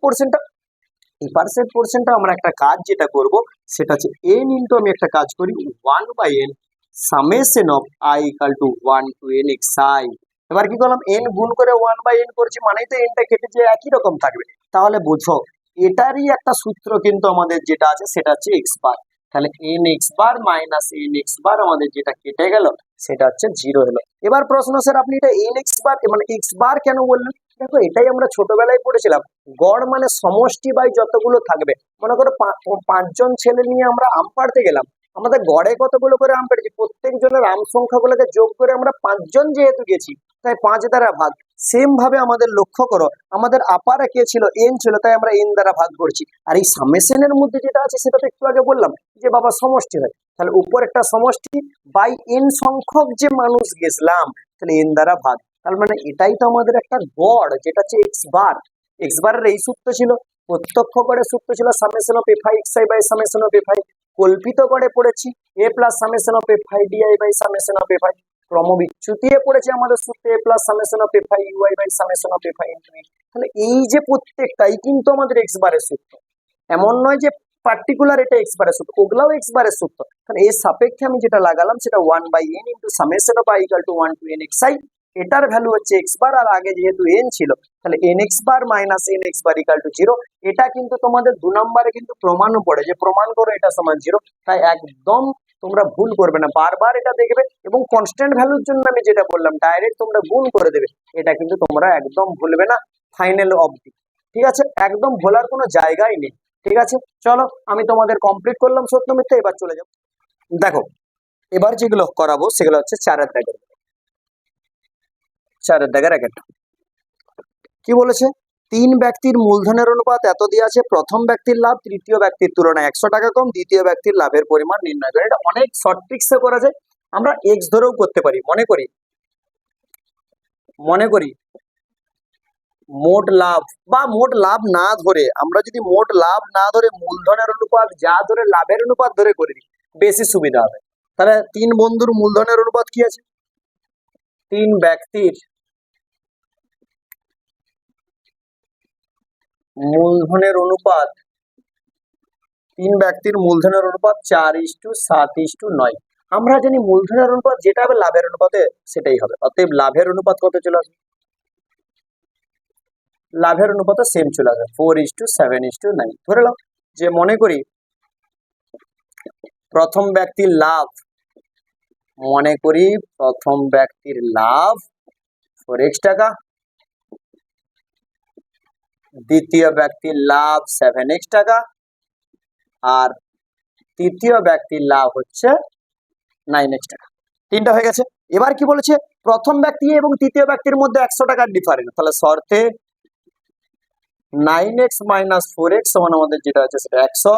পোর্শনটা আমরা একটা কাজ যেটা করব সেটা হচ্ছে এন ইন্টু, আমি একটা কাজ করি 1/n summation of i equal to 1 to n xi। এবার কি করলাম, n গুণ করে 1/n করছি, মানেই তো nটা কেটে যে একই রকম থাকবে। তাহলে বুঝো এটারই একটা সূত্র কিন্তু আমাদের যেটা আছে সেটা হচ্ছে এক্স বার। তাহলে N x bar minus N x bar আমাদের যেটা কেটে গেল সেটা হচ্ছে 0 হলো। এবার প্রশ্ন, স্যার আপনি এটা এন এক্স বার মানে এক্স বার কেন বললেন? দেখো এটাই আমরা ছোটবেলায় পড়েছিলাম, গড় মানে সমষ্টি বাই যতগুলো থাকবে। মনে করো 5 জন ছেলে নিয়ে আমরা আম পাড়তে গেলাম, আমাদের গড়ে কতগুলো করে আম পেড়েছি, প্রত্যেক জনের আম সংখ্যাগুলোকে যোগ করে আমরা 5 জন যেহেতু গেছি, তাই 5 দ্বারা ভাগ। সেম ভাবে আমাদের লক্ষ্য করো, আমাদের আপারে কে ছিল, এন ছিল, তাই আমরা এন দ্বারা ভাগ করছি। আর এই সামেশনের মধ্যে যেটা আছে সেটা তো একটু আগে বললাম যে বাবা সমষ্টি হয়, তাহলে উপর একটা সমষ্টি বাই এন সংখ্যক যে মানুষ গেছিলাম, তাহলে এন দ্বারা ভাগ। তার মানে এটাই তো আমাদের একটা গড়, যেটা হচ্ছে এক্স বার। এক্স বারের এই সূত্র ছিল, প্রত্যক্ষ গড়ের সূত্র ছিল summation of F I X I by summation of F I. কল্পিত গড়ে পড়েছি A plus summation of F I DI by summation of F I. ক্রমবিচ্যুতিয়ে পড়েছে আমাদের সূত্রে A plus summation of F I UI by summation of F I into E. তাহলে এই যে প্রত্যেকটাই কিন্তু আমাদের এক্স বারের সূত্র, এমন নয় যে পার্টিকুলার এটা এক্স বারের সূত্র, ওগুলাও এক্স বারের সূত্র। তাহলে এর সাপেক্ষে আমি যেটা লাগালাম সেটা 1/n into summation of i equal to 1 to n xi। এটার ভ্যালু হচ্ছে এক্স বার, আর আগে যেহেতু n ছিল তাহলে n x bar minus n x bar equal to 0। এটা কিন্তু তোমাদের 2 নম্বরে কিন্তু প্রমাণও পড়ে যে প্রমাণ করো এটা সমান 0। তাই একদম তোমরা ভুল করবে না, বারবার এটা দেখবে। এবং কনস্ট্যান্ট ভ্যালুর জন্য আমি যেটা বললাম ডাইরেক্ট তোমরা গুণ করে দেবে, এটা কিন্তু তোমরা একদম ভুলবে না ফাইনাল অবধি। ঠিক আছে, একদম ভোলার কোনো জায়গাই নেই। ঠিক আছে, চলো আমি তোমাদের কমপ্লিট করলাম সত্য মিথ্যা, এবার চলে যাও। দেখো এবার যেগুলো করাবো সেগুলো হচ্ছে 4-এর দাগের, 4-এর দাগের একটা কি বলেছে, 3 ব্যক্তির মূলধনের অনুপাত এত দিয়ে আছে, প্রথম ব্যক্তির লাভ তৃতীয় ব্যক্তির তুলনায় 100 টাকা কম, দ্বিতীয় ব্যক্তির লাভের পরিমাণ নির্ণয় করে। এটা অনেক শর্ট ট্রিক্সে করা যায়, আমরা এক্স ধরেও করতে পারি। মনে করি মোট লাভ বা মোট লাভ না ধরে, আমরা যদি মোট লাভ না ধরে মূলধনের অনুপাত যা ধরে লাভের অনুপাত ধরে করে দিই বেশি সুবিধা হবে। তাহলে 3 বন্ধুর মূলধনের অনুপাত কি আছে, 3 ব্যক্তির মূলধনের অনুপাত, 3 ব্যক্তির মূলধনের অনুপাত 4:7:9। আমরা জানি মূলধনের অনুপাত যেটা হবে লাভের অনুপাতে সেটাই হবে, অতএব লাভের অনুপাত কত চলে আসবে, লাভের অনুপাত সেম চলে আসবে 4:7:9। ধরে নাও যে মনে করি প্রথম ব্যক্তির লাভ, মনে করি প্রথম ব্যক্তির লাভ 4x টাকা, দ্বিতীয় ব্যক্তির লাভ 7x টাকা, আর তৃতীয় ব্যক্তির লাভ হচ্ছে 9x টাকা। 3টা হয়ে গেছে। এবার কি বলেছে, প্রথম ব্যক্তি এবং তৃতীয় ব্যক্তির মধ্যে 100 টাকার ডিফারেন্স, তাহলে শর্তে 9x মাইনাস 4x সমান আমাদের যেটা আছে সেটা 100।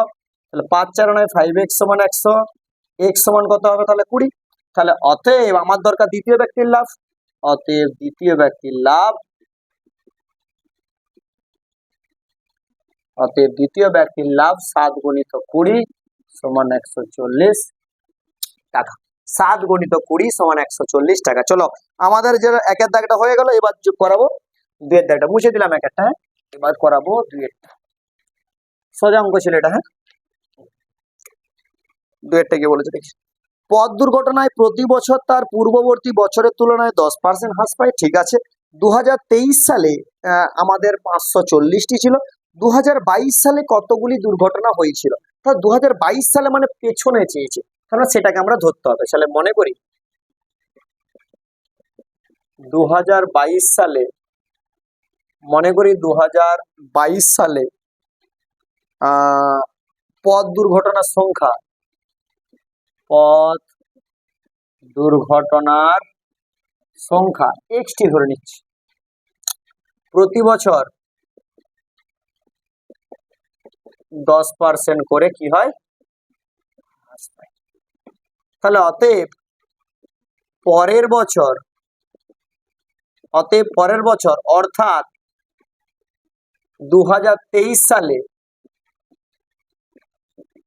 তাহলে 5×4=9, 5x সমান 100, x সমান কত হবে তাহলে 20। তাহলে অতএব আমার দরকার দ্বিতীয় ব্যক্তির লাভ, অতএব দ্বিতীয় ব্যক্তির লাভ, অতএব দ্বিতীয় ব্যক্তির লাভ 7 গুণিত 20 সমান 140 টাকা। 7 গুণিত 20 সমান 140 টাকা। চলো আমাদের যে একের দাগটা হয়ে গেল, এবার যোগ করাবো 2-এর দাগটা, মুছে দিলাম একটা। হ্যাঁ, এবার করাবো 2-এরটা, সোজা অঙ্ক ছিল এটা। হ্যাঁ, 2-এরটা কি বলেছে দেখি, পথ দুর্ঘটনায় প্রতি বছর তার পূর্ববর্তী বছরের তুলনায় 10% হ্রাস পায়। ঠিক আছে, 2023 সালে আমাদের 540টি ছিল, 2022 সালে কতগুলি দুর্ঘটনা হয়েছিল, তা 2022 সালে মানে পেছনে চেয়েছে, তাহলে সেটাকে আমরা ধরতে হবে। তাহলে মনে করি 2022 সালে, মনে করি 2022 সালে পথ দুর্ঘটনার সংখ্যা, পথ দুর্ঘটনার সংখ্যা এক্সটি ধরে নিচ্ছি, প্রতি বছর 10% করে কি হয়, তাহলে অতএব পরের বছর, অর্থাৎ 2023 সালে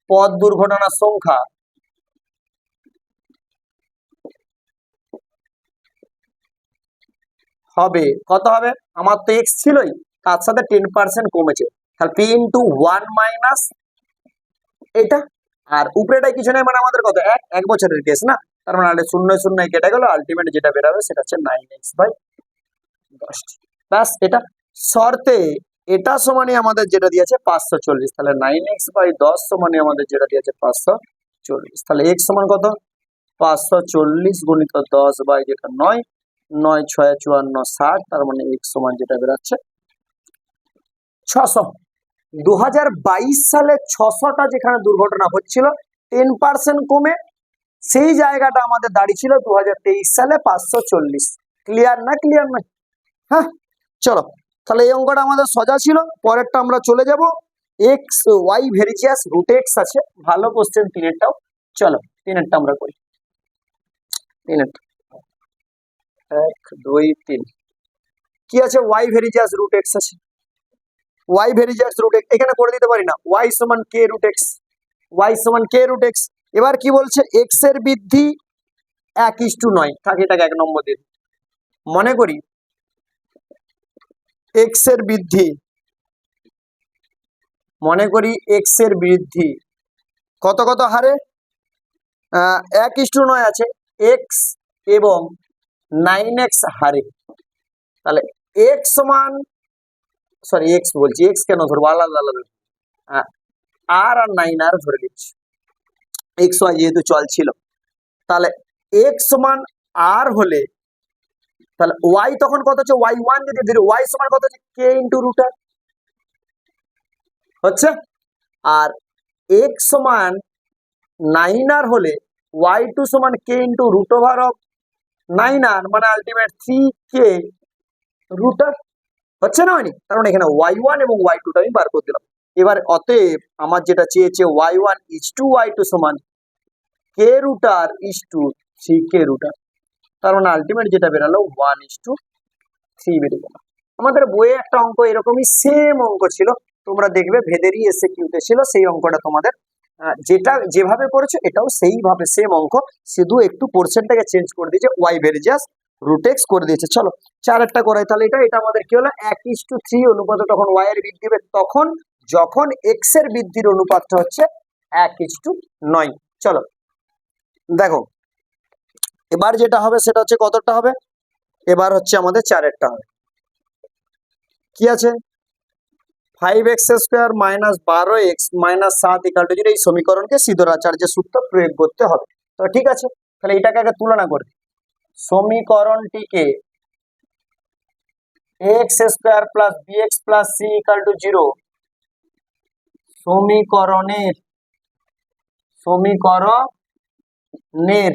পথ দুর্ঘটনার সংখ্যা হবে কত হবে, আমার তো এক্স ছিলই, তার সাথে 10% কমেছে, তাহলে পি ইন্টু 1 মাইনাস এটা, আর উপরেটাই কিছু নেই, মানে আমাদের কত 1 বছরের কেস না, তার মানে 0 কেটে গেল, আলটিমেট যেটা বেরাবে সেটা হচ্ছে 9x/10। ব্যাস, এটা শর্তে এটা সমানই আমাদের যেটা দিয়েছে 540, তাহলে 9x/10 সমানই আমাদের যেটা দিয়েছে 540। তাহলে x সমান কত, 540 গুণিত 10 বাই যেটা 9, 9 6 54 60, তার মানে x সমান যেটা বেরাচ্ছে 600। 2022 সালে 600টা যেখানে দুর্ঘটনা হচ্ছিল 10% কমে সেই জায়গাটা আমাদের দাঁড়িয়ে ছিল 2023 সালে 540। ক্লিয়ার না? ক্লিয়ার না? হ্যাঁ, চলো তাহলে এই অঙ্কটা আমাদের সোজা ছিল। পরেরটা আমরা চলে যাব। এক্স ওয়াই ভেরিজিয়াস রুট এক্স আছে, ভালো কোশ্চেন তিনেরটাও। চলো তিনেরটা আমরা করি। তিনেরটা 1 2 3 কি আছে? ওয়াই ভেরিজিয়াস রুট এক্স আছে। ওয়াই ভেরিজিয়াস রুট এক্স এখানে করে দিতে পারি না? ওয়াই সমান কে রুট এক্স, ওয়াই সমান কে রুট এক্স। এবার কি বলছে? এক্স এর বৃদ্ধি 1:9 থাকে, এটাকে 1 নম্বর দিন। মনে করি এক্স এর বৃদ্ধি, মনে করি এক্স এর বৃদ্ধি কত কত হারে? 1:9 আছে এক্স এবং 9x হারে। তাহলে এক্স সমান, সরি এক্স বলছি, এক্স কেন ধরবো, আলাদা আলাদা, আর 9 আর ধরে নিচ্ছি, এক্স ওয়াই যেহেতু চলছিল। তাহলে এক্স সমান আর হলে তাহলে ওয়াই তখন কত হচ্ছে? ওয়াই ওয়ান যদি ধরি, ওয়াই সমান কত হচ্ছে? কে ইন্টু রুট আর হচ্ছে। আর এক্স সমান 9 আর হলে ওয়াই টু সমান কে ইন্টু রুট ওভার অফ 9 আর, মানে আলটিমেট 3k রুট আর হচ্ছে না? হয়নি? কারণ এখানে ওয়াই ওয়ান এবং ওয়াই টুটা আমি বার করে দিলাম। এবার অতএব আমার যেটা চেয়েছে Y one is to Y two সমান K root R is to 3k root R, তার মানে আলটিমেট যেটা বেরালো 1:3 বেরিয়ে গেল। আমাদের বইয়ে একটা অঙ্ক এরকমই সেম অঙ্ক ছিল, তোমরা দেখবে ভেদেরই এসে কিউতে ছিল সেই অঙ্কটা তোমাদের। যেটা যেভাবে করেছো এটাও সেইভাবে সেম অঙ্ক, শুধু একটু পোর্শনটাকে চেঞ্জ করে দিয়েছে, ওয়াই ভেরিজিয়াস রুট এক্স করে দিয়েছে। চলো চারেরটা করাই তাহলে। এটা আমাদের কি হলো? 1:3 অনুপাতে তখন ওয়াই এর বৃদ্ধি হবে তখন যখন এক্স এর বৃদ্ধির অনুপাতটা হচ্ছে 1:9। চলো দেখো এবার যেটা হবে সেটা হচ্ছে কতটা হবে? এবার হচ্ছে আমাদের চারেরটা হবে। কি আছে? 5x² minus 12x minus 7 equal to 0। এই সমীকরণকে সিদ্ধরাচার্যের সূত্র প্রয়োগ করতে হবে। তো ঠিক আছে, তাহলে এটাকে আগে তুলনা করি। সমীকরণটিকে x² plus bx plus c equal to 0 সমীকরণের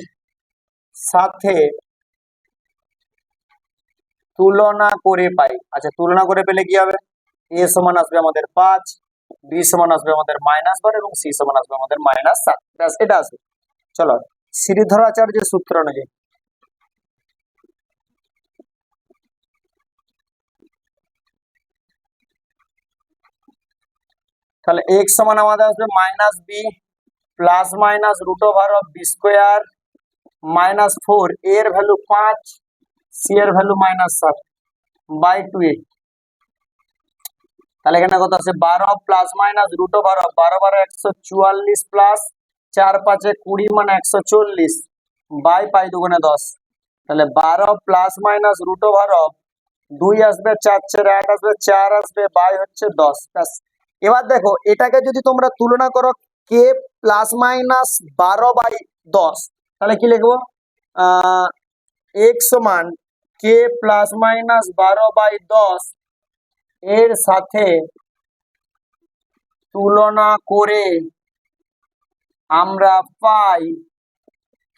সাথে তুলনা করে পাই। আচ্ছা, তুলনা করে পেলে কি হবে? a সমান আসবে আমাদের 5, b সমান আসবে আমাদের -12 এবং c সমান আসবে আমাদের -7। ব্যাস, এটা আসবে। চলো শ্রীধরাচার্যের সূত্র অনুযায়ী তাহলে x সমান আমাদের আসবে -b plus minus root over of B square -4, এর ভ্যালু 5, সি এর ভ্যালু -7 বাই 2a। তাহলে এখানে কত আছে? 12 plus minus root over of 12 12 144 plus 4 5 20 মানে 140 বাই পাই দুগুণে 10। তাহলে 12 plus minus root over of 2 আসবে, 4 4 8 আসবে, 4 আসবে বাই হচ্ছে 10। ব্যাস। এবার দেখো এটাকে যদি তোমরা তুলনা করো কে প্লাস মাইনাস 12/10, তাহলে কি লিখবো? এক্স সমান কে প্লাস মাইনাস 12/10 এর সাথে তুলনা করে আমরা পাই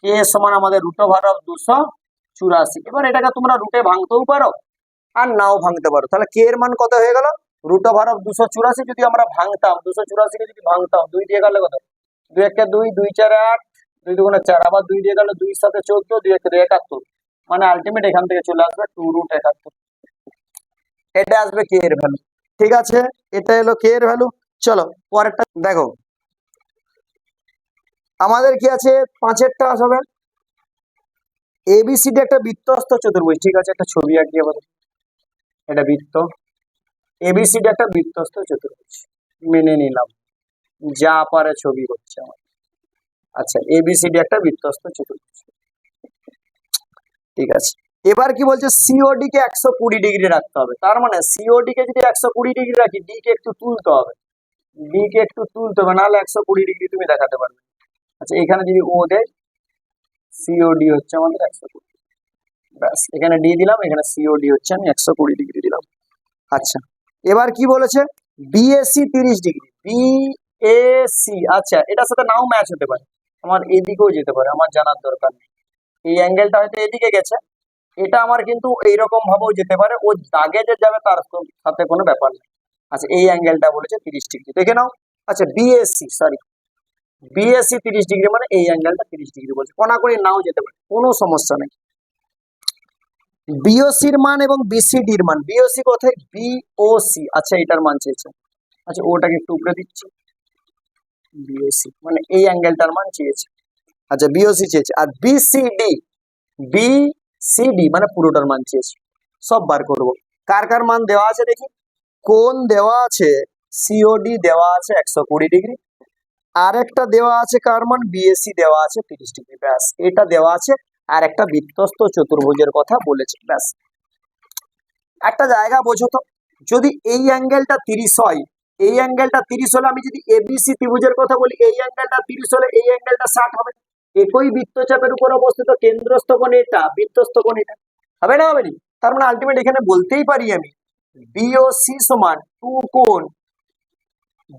কে সমান আমাদের রুট ওভার অফ 284। এবার এটাকে তোমরা রুটে ভাঙতেও পারো আর নাও ভাঙতে পারো। তাহলে কে এর মান কত হয়ে গেল? রুট ওভার অফ 284 যদি আমরা ভাঙতাম, 284 কে যদি ভাঙতাম 2 দিয়ে গেলে কত? 2 1 2, 2 4 8, 2 2 4, আবার 2 দিয়ে গেলে 2 7 14, 2 1 2 71, মানে আলটিমেট এখান থেকে চলে আসবে 2√71। এটা আসবে কে এর ভ্যালু। ঠিক আছে, এটা হলো কে এর ভ্যালু। চলো পরেরটা দেখো। আমাদের কি আছে? 5এরটা আসবে এবিসিডি একটা বৃত্তস্থ চতুর্ভুজ। ঠিক আছে, একটা ছবি আঁকি আমাদের। এটা বৃত্ত, এবিসিডি একটা বৃত্তস্থ চতুর্ভুজ মেনে নিলাম, যা পারে ছবি হচ্ছে আমার। আচ্ছা, এবিসিডি একটা বৃত্তস্থ চতুর্ভুজ। ঠিক আছে, এবার কি বলছে? সিওডি কে 120 ডিগ্রি রাখতে হবে। তার মানে সিওডি কে যদি 120 ডিগ্রি রাখি, ডি কে একটু তুলতে হবে, ডি কে একটু তুলতে হবে, নাহলে 120 ডিগ্রি তুমি দেখাতে পারবে। আচ্ছা, এখানে যদি ও দেয়, সিওডি হচ্ছে আমাদের 120। ব্যাস, এখানে ডি দিলাম, এখানে সিওডি হচ্ছে আমি 120 ডিগ্রি দিলাম। আচ্ছা, এবার কি বলেছে? BAC 30 degree, BAC. আচ্ছা, এটার সাথে নাও ম্যাচ হতে পারে, আমার এদিকেও যেতে পারে, আমার জানার দরকার নেই। এই অ্যাঙ্গেলটা হয়তো এদিকে গেছে, এটা আমার কিন্তু এইরকম ভাবেও যেতে পারে, ও দাগে যে যাবে তার সাথে কোনো ব্যাপার নেই। আচ্ছা এই অ্যাঙ্গেলটা বলেছে 30 ডিগ্রি, দেখে নাও। আচ্ছা বিএসসি, সরি বিএসসি 30 ডিগ্রি, মানে এই অ্যাঙ্গেলটা 30 ডিগ্রি বলছে, কোনাকুনি নাও যেতে পারে, কোনো সমস্যা নেই। বিওসির মান এবং বিসিডির মান, বিওসি কোথায়, বিওসি, আচ্ছা এটার মান চেয়েছে। আচ্ছা ওটাকে একটু উপরে দিচ্ছি, বিওসি মানে এই অ্যাঙ্গেলটার মান চেয়েছে। আচ্ছা বিওসি চেয়েছে, আর বিসিডি, বিসিডি মানে পুরোটার মান চেয়েছে। সব বার করব, কার কার মান দেওয়া আছে দেখি। কোণ দেওয়া আছে, সিওডি দেওয়া আছে 120 ডিগ্রি, আর একটা দেওয়া আছে কার মান, বিএসসি দেওয়া আছে 30 ডিগ্রি, ব্যাস এটা দেওয়া আছে। আর একটা বৃত্তস্থ চতুর্ভুজের কথা বলেছে, ব্যাস। একটা জায়গা বোঝো তো, যদি এই অ্যাঙ্গেলটা 30 হয়, এই অ্যাঙ্গেলটা 30 হলে, আমি যদি এবিসি ত্রিভুজের কথা বলি, এই অ্যাঙ্গেলটা 30 হলে এই অ্যাঙ্গেলটা 60 হবে। একই বৃত্তচাপের উপর অবস্থিত কেন্দ্রস্থ কোণ এটা, বৃত্তস্থ কোণ এটা, হবে না হবে না? তার মানে আলটিমেট এখানে বলতেই পারি আমি বিওসি সমান 2 কোণ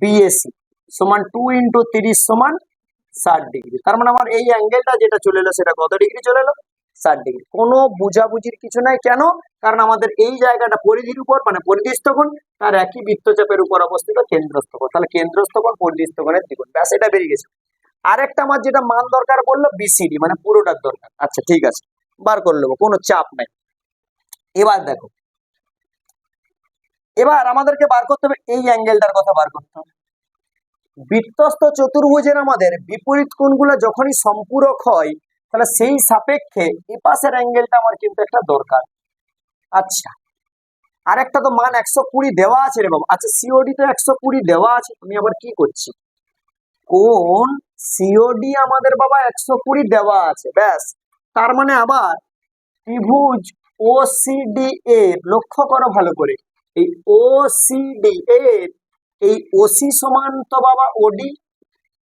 বিএসি সমান 2 × 30 সমান 60 ডিগ্রি। তার মানে আমার এই অ্যাঙ্গেলটা যেটা চলে এলো সেটা কত ডিগ্রি চলে এলো, 60 ডিগ্রি। কোনো বুঝাবুঝির কিছু নাই, কেন? কারণ আমাদের এই জায়গাটা পরিধির উপর মানে পরিধিস্থ কোণ, তার একই বৃত্তচাপের উপর অবস্থিত কেন্দ্রস্থ কোণ, তাহলে কেন্দ্রস্থ কোণ পরিধিস্থ কোণের দ্বিগুণ, ব্যাস এটা বেরিয়ে গেছে। আরেকটা আমার যেটা মান দরকার বললো বিসিডি, মানে পুরোটার দরকার। আচ্ছা ঠিক আছে, বার করে নেবো, কোনো চাপ নাই। এবার দেখো, এবার আমাদেরকে বার করতে হবে এই অ্যাঙ্গেলটার কথা বার করতে হবে। বৃত্তস্থ চতুর্ভুজের আমাদের বিপরীত কোণগুলো যখনই সম্পূরক হয়, তাহলে সেই সাপেক্ষে এই পাশের অ্যাঙ্গেলটা আমার কিন্তু একটা দরকার। আচ্ছা আরেকটা তো মান 120 দেওয়া আছে রে বাবা। আচ্ছা সিওডি তো 120 দেওয়া আছে, আমি আবার কি করছি, কোণ সিওডি আমাদের বাবা 120 দেওয়া আছে, ব্যাস। তার মানে আবার ত্রিভুজ ওসিডি এর, লক্ষ্য করো ভালো করে, এই ওসিডি এর এই ওসি সমান তো বাবা ওডি,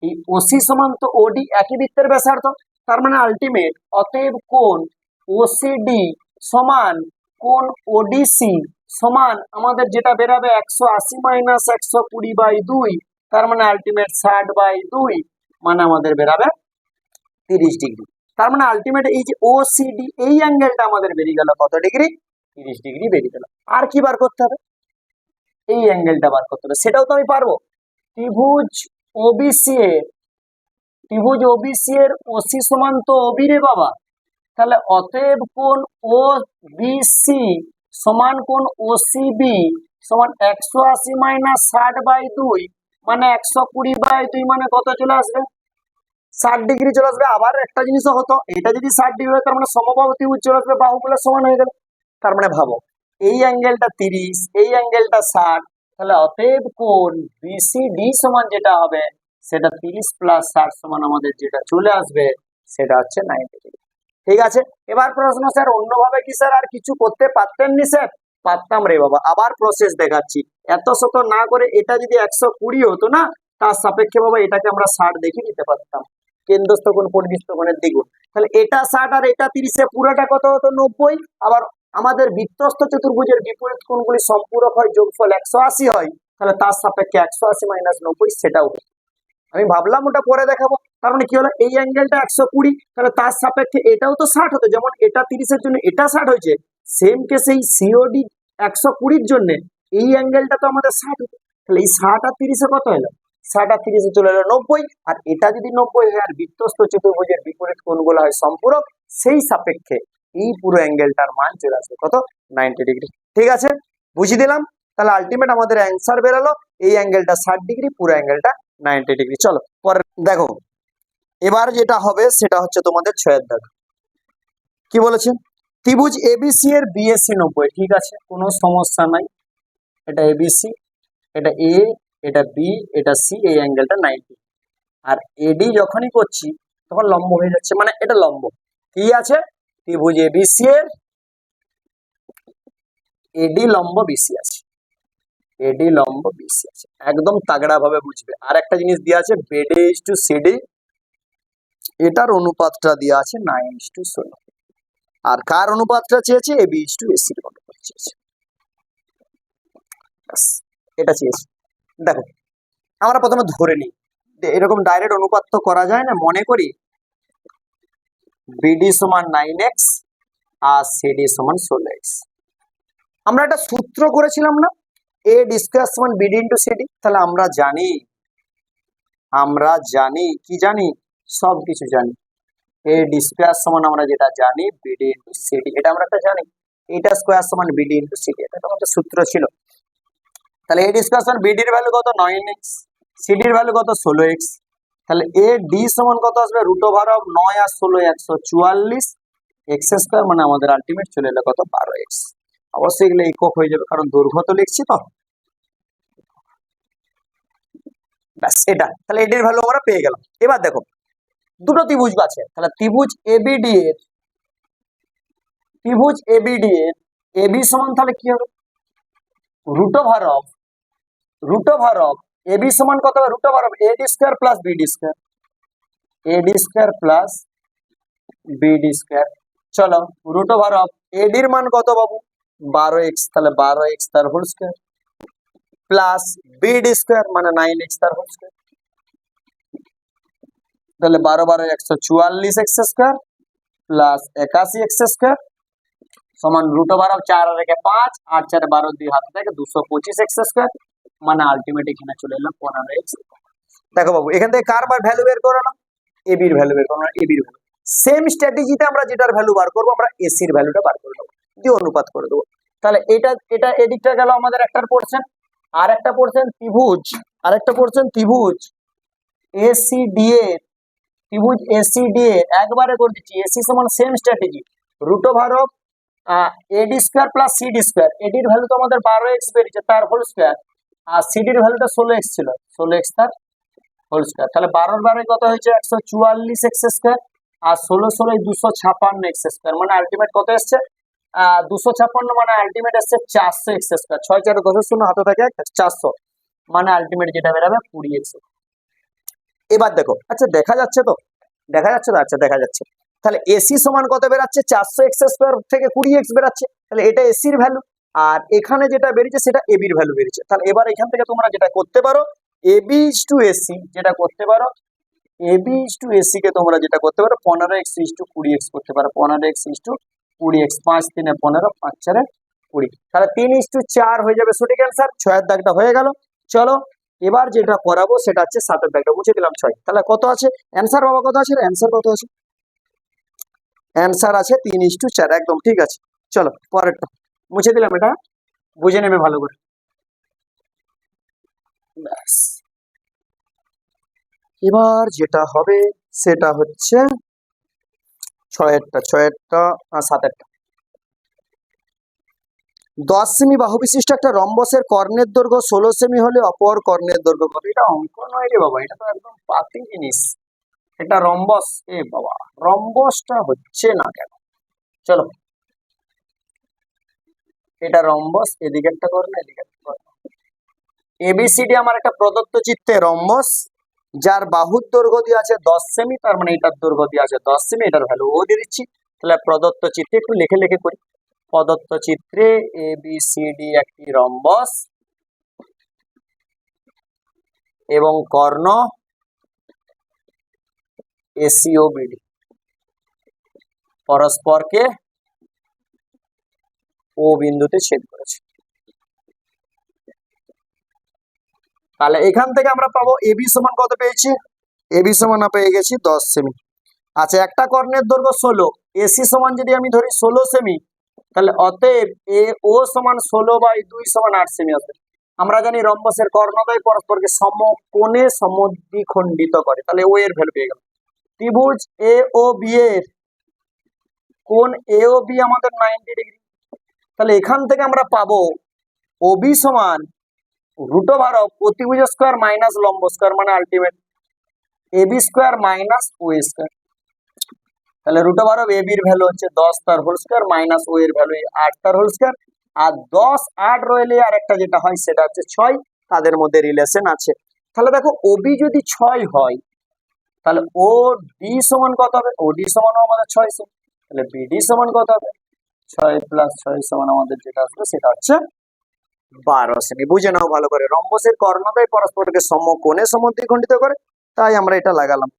এই ওসি সমান তো ওডি, একই বৃত্তের ব্যাসার্ধ। তার মানে আলটিমেট অতএব কোণ ওসিডি সমান কোণ ওডিসি সমান আমাদের যেটা বেরাবে 180 মাইনাস 120/2, তার মানে আলটিমেট 60/2, মানে আমাদের বেরাবে 30 ডিগ্রি। তার মানে আলটিমেট এই যে ওসিডি এই অ্যাঙ্গেলটা আমাদের বেরিয়ে গেল কত ডিগ্রি, 30 ডিগ্রি বেরিয়ে গেল। আর কি বার করতে হবে, এই অ্যাঙ্গেলটা বার করতে হবে, সেটাও তো আমি পারবো। ত্রিভুজ ওবিসি এর, ত্রিভুজ ওবিসি এর ওসি সমান তো ওবি রে বাবা, তাহলে অতএব কোণ ও বিসি সমান কোণ ওসিবি সমান 180 মাইনাস 60/2, মানে 120/2, মানে কত চলে আসবে, 60 ডিগ্রি চলে আসবে। আবার একটা জিনিসও হতো, এটা যদি 60 ডিগ্রি হয় তার মানে সমবাহু ত্রিভুজ চলে আসবে, বাহুগুলো সমান হয়ে গেল। তার মানে ভাবো এই অ্যাঙ্গেলটা 30, এই অ্যাঙ্গেলটা 60, তাহলে অতএব কোণ বিসিডি সমান যেটা হবে সেটা 30 + 60 সমান আমাদের যেটা চলে আসবে সেটা হচ্ছে 90 ডিগ্রি। ঠিক আছে, এবার প্রশ্ন, স্যার অন্যভাবে কি স্যার আর কিছু করতে পারতেন নি? স্যার পারতাম রে বাবা, আবার প্রসেস দেখাচ্ছি। এত শত না করে এটা যদি 120 হতো না, তার সাপেক্ষে বাবা এটাকে আমরা 60 দেখিয়ে দিতে পারতাম, কেন্দ্রস্থ কোণ পরিধিস্থ কোণের দ্বিগুণ। তাহলে এটা 60 আর এটা 30, পুরোটা কত হতো, 90। আবার আমাদের বৃত্তস্থ চতুর্ভুজের বিপরীত কোণগুলি সম্পূরক হয়, যোগফল 180 হয়, তাহলে তার সাপেক্ষে 180 মাইনাস 90 সেটাও হতো। আমি ভাবলাম ওটা পরে দেখাবো। তার মানে কি হলো, এই অ্যাঙ্গেলটা 120, তাহলে তার সাপেক্ষে এটাও তো 60 হতো, যেমন এটা 30 এর জন্য এটা 60 হয়েছে, সেম কেসে এই সিওডি 120 এর জন্য এই অ্যাঙ্গেলটা তো আমাদের 60 হতো। তাহলে এই 60 আর 30 কত হলো, 60 আর 30 চলে এলো 90, আর এটা যদি 90 হয় আর বৃত্তস্থ চতুর্ভুজের বিপরীত কোণগুলো হয় সম্পূরক, সেই সাপেক্ষে এই পুরো অ্যাঙ্গেলটার মান চলে আসবে কত, 90 ডিগ্রি। ঠিক আছে, বুঝিয়ে দিলাম। তাহলে আলটিমেট আমাদের অ্যান্সার বেরালো এই অ্যাঙ্গেলটা 60 ডিগ্রি, পুরো অ্যাঙ্গেলটা 90 ডিগ্রি। চলো পরে দেখো, এবার যেটা হবে সেটা হচ্ছে তোমাদের 6 দাগ। কি বলেছে, ত্রিভুজ এবিসি এর বিএসি 90, ঠিক আছে কোনো সমস্যা নাই। এটা এবিসি, এটা এ, এটা বি, এটা সি, এই অ্যাঙ্গেলটা 90। আর এডি যখনই করছি তখন লম্ব হয়ে যাচ্ছে, মানে এটা লম্ব। কি আছে, ত্রিভুজ এবিসি এর এডি লম্ব বিসি আছে, এডি লম্ব বিসি আছে, একদম তাগড়া ভাবে বুঝবে। আর একটা জিনিস দেওয়া আছে বেডি ইজ টু সিডি, এটার অনুপাতটা দেওয়া আছে 9:16, আর কার অনুপাতটা চেয়েছে, এবি ইজ টু এসি এর অনুপাত চেয়েছে, এটা চেয়েছে। দেখো আমরা প্রথমে ধরে নিই, এরকম ডাইরেক্ট অনুপাত তো করা যায় না, মনে করি বিডি সমান 9x আর সিডি সমান 16x। আমরা একটা সূত্র করেছিলাম না, এ ডি স্কয়ার সমান বিডি ইন্টু সিডি। তাহলে আমরা জানি কি জানি, সব কিছু জানি। এ ডি স্কয়ার সমান আমরা যেটা জানি বিডি ইন্টু সিডি, এটা আমরা একটা জানি। এটা স্কয়ার সমান বিডি ইন্টু সিডি, এটা তো আমাদের সূত্র ছিল। তাহলে এ ডি স্কয়ার সমান বিডির ভ্যালু কত 9x, সিডির ভ্যালু কত 16x। তাহলে এ ডি সমান কত আসবে রুট ওভার অফ 9 আর 16 144 এক্স স্কয়ার, মানে আমাদের আলটিমেট চলে এলো কত 12x। অবশ্যই এগুলো একক হয়ে যাবে কারণ দৈর্ঘ্য তো লিখছি তো। ব্যাস এটা, তাহলে এডির ভ্যালু আমরা পেয়ে গেলাম। এবার দেখো দুটো ত্রিভুজ আছে, তাহলে ত্রিভুজ এবিডি এর এবি সমান তাহলে কি হবে রুট ওভার অফ এবি সমান কত হবে root over of AD square plus BD square. চলো রুট ওভার অফ এডির মান কত বাবু 12x, তাহলে 12x তার whole square plus BD square মানে 9x তার হোল স্কয়ার। তাহলে 12 12 144 X square plus 81 X square সমান রুট ওভার অফ 4 আর 5 8 4 12 2 হাতে থাকে 225 এক্স স্কয়ার, মানে আলটিমেট এখানে চলে এলাম 15x। দেখো বাবু এখান থেকে কার ভ্যালু বের করো না, এবির ভ্যালু বের করো না, এবির ভ্যালু। সেম স্ট্র্যাটেজিতে আমরা যেটার ভ্যালু বার করবো আমরা এসির ভ্যালুটা বার করে দেবো, দিয়ে অনুপাত করে দেবো। তাহলে এটা এদিকটা গেল আমাদের একটার পোর্শন, আর একটা পোর্শন ত্রিভুজ এসিডি এর একবারে করে দিচ্ছি। এসি সমান same strategy root over of AD square plus CD square. এডির ভ্যালু তো আমাদের 12x বেরিয়েছে তার হোল স্কয়ার, আর সিডির ভ্যালুটা 16x ছিল 16x তার হোল স্কয়ার। তাহলে 12 12 কত হয়েছে 144 এক্স স্কয়ার আর 16 16 256 এক্স স্কয়ার, মানে আলটিমেট কত এসছে 256, মানে আলটিমেট এসছে 400 এক্স স্কয়ার। 6 4 কত শূন্য হাতে থাকে 400, মানে আলটিমেট যেটা বেরাবে 20x। এবার দেখো আচ্ছা দেখা যাচ্ছে তো আচ্ছা দেখা যাচ্ছে। তাহলে এসি সমান কত বেরাচ্ছে 400 এক্স স্কয়ার থেকে 20x বেরাচ্ছে, তাহলে এটা এসির ভ্যালু। আর এখানে যেটা বেরিয়েছে সেটা এবির ভ্যালু বেরিয়েছে। তাহলে এবার এখান থেকে তোমরা যেটা করতে পারো এবি ইজ টু এসি, যেটা করতে পারো এবি ইজ টু এসি কে তোমরা যেটা করতে পারো 15x ইজ টু 20x করতে পারো। 15x ইজ টু 20x, 5 3 15 5 4 20, তাহলে 3 ইজ টু 4 হয়ে যাবে সঠিক অ্যান্সার। 6 এর দাগটা হয়ে গেল। চলো এবার যেটা করাবো সেটা হচ্ছে 7 এর দাগটা মুছে দিলাম 6। তাহলে কত আছে অ্যান্সার বাবা, কত আছে অ্যান্সার, কত আছে অ্যান্সার আছে 3 ইজ টু 4, একদম ঠিক আছে। চলো পরেরটা মুছে দিলাম, এটা বুঝে নেবে ভালো করে। ব্যাস এবার যেটা হবে সেটা হচ্ছে 6 আর 7 10 সেমি বাহু বিশিষ্ট একটা রম্বসের কর্ণের দৈর্ঘ্য 16 সেমি হলে অপর কর্ণের দৈর্ঘ্য কত? এটা অঙ্ক নয় রে বাবা, এটা তো একদম পাতি জিনিস। এটা রম্বস, এ বাবা রম্বসটা হচ্ছে না কেন? চলো এটা রম্বস, এদিকে একটা কর্ণ এদিকে একটা কর্ণ। এবিসিডি আমার একটা প্রদত্ত চিত্রে রম্বস যার বাহুর দৈর্ঘ্য দিয়ে আছে 10 সেমি, তার মানে এটার দৈর্ঘ্য দিয়ে আছে 10 সেমি, এটার ভ্যালু ও দিয়ে দিচ্ছি। তাহলে প্রদত্ত চিত্রে একটু লিখে লিখে করি। প্রদত্ত চিত্রে এবিসিডি একটি রম্বস এবং কর্ণ এসি ও বিডি পরস্পরকে ও বিন্দুতে ছেদ করেছে। তাহলে এখান থেকে আমরা পাবো এবি সমান কত পেয়েছি, এবি সমান পেয়ে গেছি 10 সেমি। আচ্ছা একটা কর্ণের দৈর্ঘ্য 16, এসি সমান যদি আমি ধরি 16 সেমি, তাহলে অতএব এ ও সমান 16/2 সমান 8 সেমি হবে। আমরা জানি রম্বসের কর্ণদ্বয় পরস্পরকে সমকোণে সমদ্বিখণ্ডিত করে, তাহলে ও এর ভ্যালু পেয়ে গেল। ত্রিভুজ এ ও বি এর কোণ এ ও বি আমাদের 90 ডিগ্রি, তাহলে এখান থেকে আমরা পাবো ওবি সমান রুট ওভার অফ প্রতিভুজ স্কয়ার মাইনাস লম্ব স্কয়ার, মানে ultimate AB square minus O square. তাহলে রুট ওভার অফ এবির ভ্যালু হচ্ছে 10 তার হোল স্কয়ার মাইনাস ও এর ভ্যালু 8 তার হোল স্কয়ার, আর 10 8 রইলে আর একটা যেটা হয় সেটা হচ্ছে 6, তাদের মধ্যে রিলেশন আছে। তাহলে দেখো ওবি যদি 6 হয় তাহলে ও ডি সমান কত হবে, ও ডি সমান আমাদের 6 সেমি, তাহলে বিডি সমান কত হবে 6 প্লাস 6 সমান আমাদের যেটা আসবে সেটা হচ্ছে 12 সেমি। বুঝে নাও ভালো করে, রম্বসের কর্ণদ্বয় পরস্পরকে সমকোণে সমদ্বিখণ্ডিত করে, তাই আমরা এটা লাগালাম।